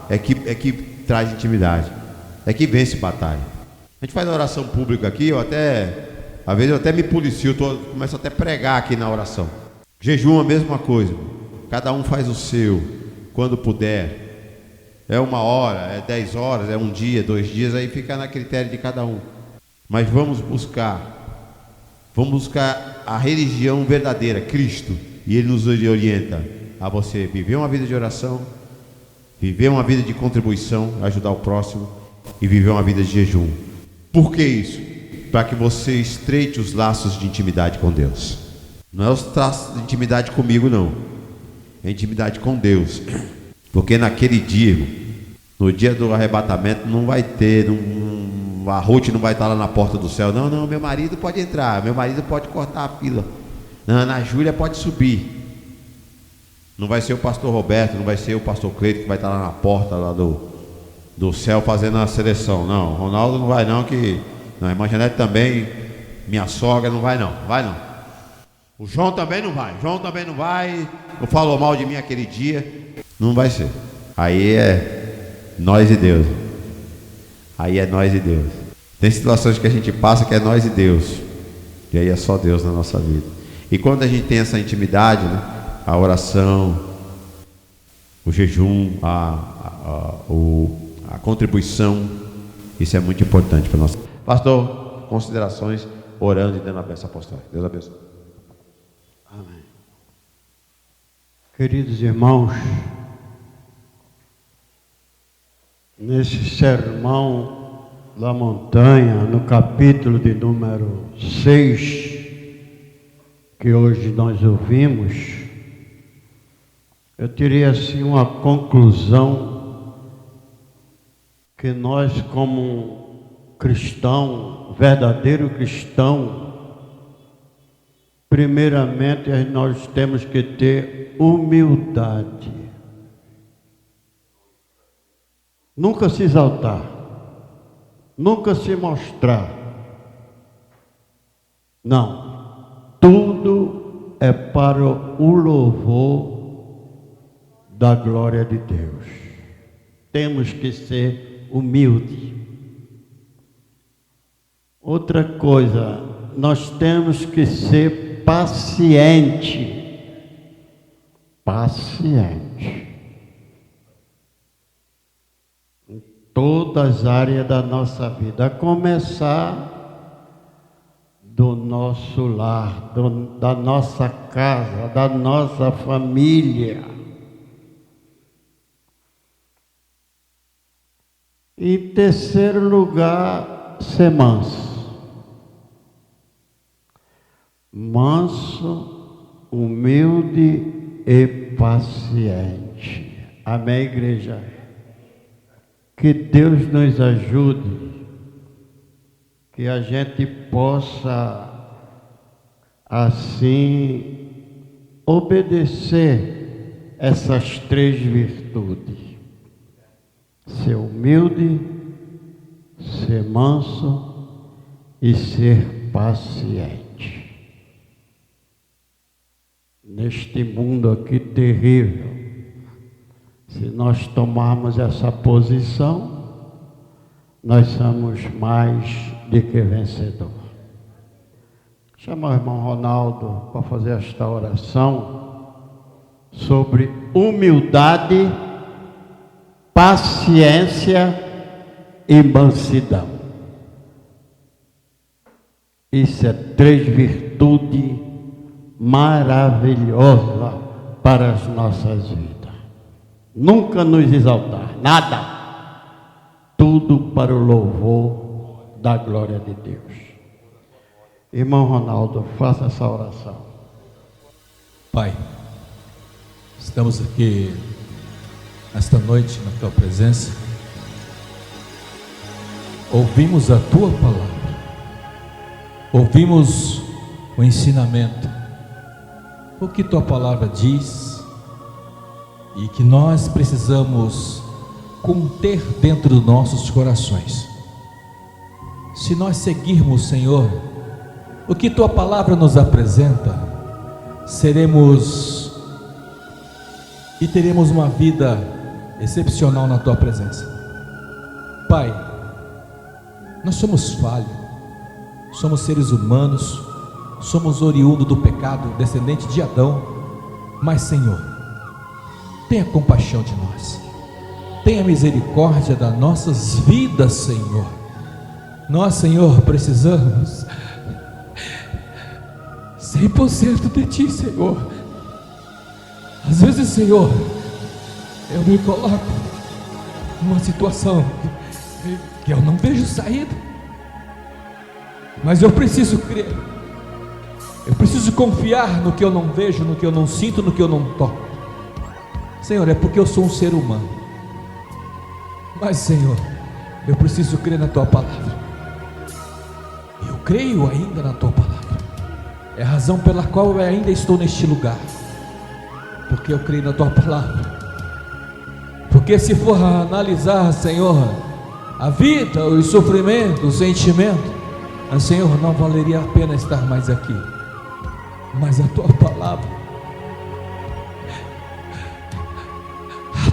é que traz intimidade, é que vence batalha. A gente faz a oração pública aqui, às vezes eu até me policio, começo até a pregar aqui na oração. Jejum, a mesma coisa. Cada um faz o seu, quando puder. É 1 hora, é 10 horas, é 1 dia, 2 dias, aí fica na critério de cada um. Mas vamos buscar a religião verdadeira, Cristo. E Ele nos orienta a você viver uma vida de oração, viver uma vida de contribuição, ajudar o próximo, e viver uma vida de jejum. Por que isso? Para que você estreite os laços de intimidade com Deus. Não é os traços de intimidade comigo, não. É intimidade com Deus. Porque naquele dia, no dia do arrebatamento, não vai ter, a Ruth não vai estar lá na porta do céu. Não, meu marido pode entrar, meu marido pode cortar a fila. Não, Ana Júlia pode subir. Não vai ser o pastor Roberto, não vai ser o pastor Cleito que vai estar lá na porta lá do céu fazendo a seleção. Não, Ronaldo não vai não, a irmã Janete também, minha sogra não vai não. O João também não vai, não falou mal de mim aquele dia, não vai ser. Aí é nós e Deus. Tem situações que a gente passa que é nós e Deus, e aí é só Deus na nossa vida. E quando a gente tem essa intimidade, né, a oração, o jejum, a contribuição, isso é muito importante para nós. Pastor, considerações, orando e dando a bênção apostólica. Deus abençoe. Amém. Queridos irmãos, nesse sermão da montanha, no capítulo de número 6, que hoje nós ouvimos, eu tirei assim uma conclusão, que nós como cristão, verdadeiro cristão, primeiramente, nós temos que ter humildade. Nunca se exaltar, nunca se mostrar. Não, tudo é para o louvor da glória de Deus. Temos que ser humildes. Outra coisa, nós temos que ser paciente. as áreas da nossa vida, a começar do nosso lar, da nossa casa, da nossa família. Em terceiro lugar, ser manso. Manso, humilde e paciente. Amém, igreja? Que Deus nos ajude, que a gente possa, assim, obedecer essas três virtudes: ser humilde, ser manso e ser paciente. Neste mundo aqui terrível, se nós tomarmos essa posição, nós somos mais do que vencedor. Chama o irmão Ronaldo para fazer esta oração sobre humildade, paciência e mansidão. Isso é três virtudes maravilhosas para as nossas vidas. Nunca nos exaltar, nada. Tudo para o louvor da glória de Deus. Irmão Ronaldo, faça essa oração. Pai, estamos aqui esta noite na Tua presença. Ouvimos a Tua palavra. Ouvimos o ensinamento. O que Tua palavra diz e que nós precisamos conter dentro dos nossos corações. Se nós seguirmos, Senhor, o que Tua palavra nos apresenta, seremos e teremos uma vida excepcional na Tua presença. Pai, nós somos falhos, somos seres humanos, somos oriundo do pecado, descendente de Adão, mas Senhor, tenha compaixão de nós, tenha misericórdia das nossas vidas, Senhor. Nós, Senhor, precisamos 100% de Ti, Senhor. Às vezes, Senhor, eu me coloco numa situação que eu não vejo saída, mas eu preciso crer, eu preciso confiar no que eu não vejo, no que eu não sinto, no que eu não toco. Senhor, é porque eu sou um ser humano, mas Senhor, eu preciso crer na Tua palavra. Eu creio ainda na Tua palavra, é a razão pela qual eu ainda estou neste lugar, porque eu creio na Tua palavra. Porque se for analisar, Senhor, a vida, os sofrimentos, os sentimentos, Senhor, não valeria a pena estar mais aqui, mas a Tua palavra,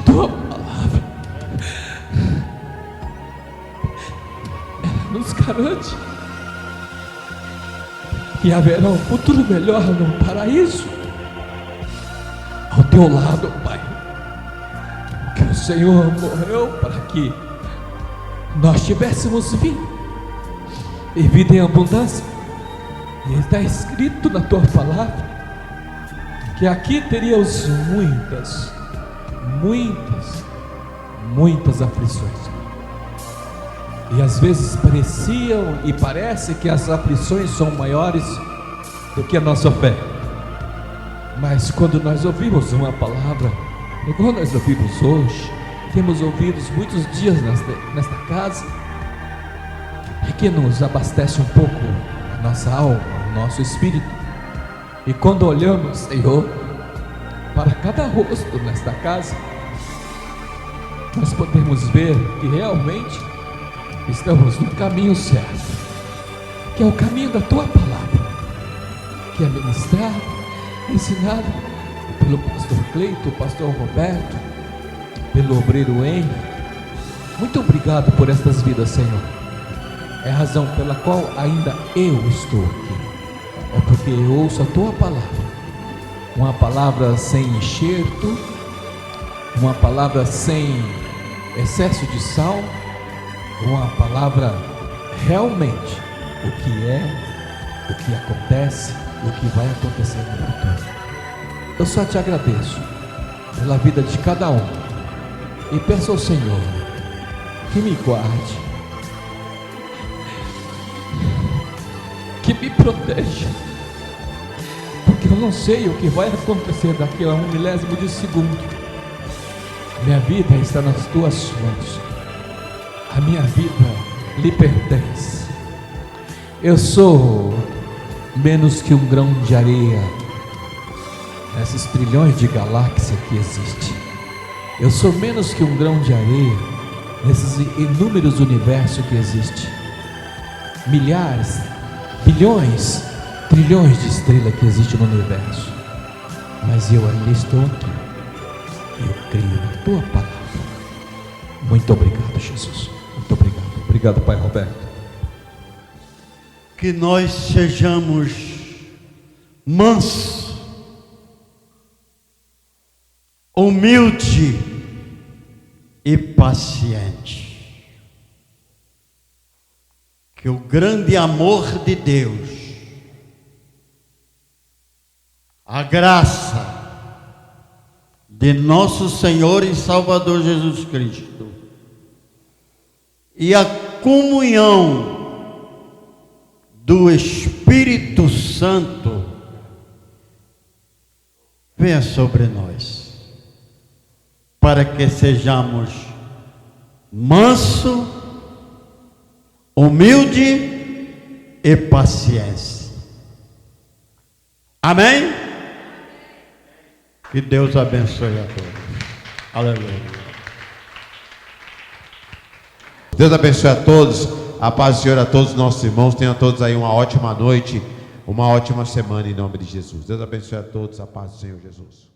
Tua palavra, ela nos garante que haverá um futuro melhor no paraíso, ao Teu lado, Pai. Que o Senhor morreu para que nós tivéssemos vida, e vida em abundância. E está escrito na Tua palavra que aqui teríamos muitas aflições, e às vezes pareciam e parece que as aflições são maiores do que a nossa fé, mas quando nós ouvimos uma palavra igual nós ouvimos hoje, temos ouvido muitos dias nesta casa, e que nos abastece um pouco a nossa alma, o nosso espírito. E quando olhamos, Senhor, para cada rosto nesta casa, nós podemos ver que realmente estamos no caminho certo, que é o caminho da Tua palavra, que é ministrado, ensinado pelo pastor Cleito, pastor Roberto, pelo obreiro Henrique. Muito obrigado por estas vidas, Senhor. É a razão pela qual ainda eu estou aqui, é porque eu ouço a Tua palavra, uma palavra sem enxerto, uma palavra sem excesso de sal, uma palavra realmente o que é, o que acontece, o que vai acontecer no futuro. Eu só te agradeço pela vida de cada um e peço ao Senhor que me guarde, que me proteja, porque eu não sei o que vai acontecer daqui a 1 milésimo de segundo. Minha vida está nas tuas mãos, a minha vida lhe pertence. Eu sou menos que um grão de areia nessas trilhões de galáxias que existem. Eu sou menos que um grão de areia nesses inúmeros universos que existem. Milhares, bilhões, trilhões de estrelas que existem no universo. Mas eu ainda estou aqui. Eu creio na tua palavra. Muito obrigado, Jesus. Muito obrigado. Obrigado, Pai Roberto. Que nós sejamos mansos, humilde e paciente. Que o grande amor de Deus, a graça de nosso Senhor e Salvador Jesus Cristo e a comunhão do Espírito Santo venha sobre nós, para que sejamos manso, humilde e paciência. Amém? Que Deus abençoe a todos. Aleluia. Deus abençoe a todos, a paz do Senhor a todos os nossos irmãos, tenham todos aí uma ótima noite, uma ótima semana em nome de Jesus. Deus abençoe a todos, a paz do Senhor Jesus.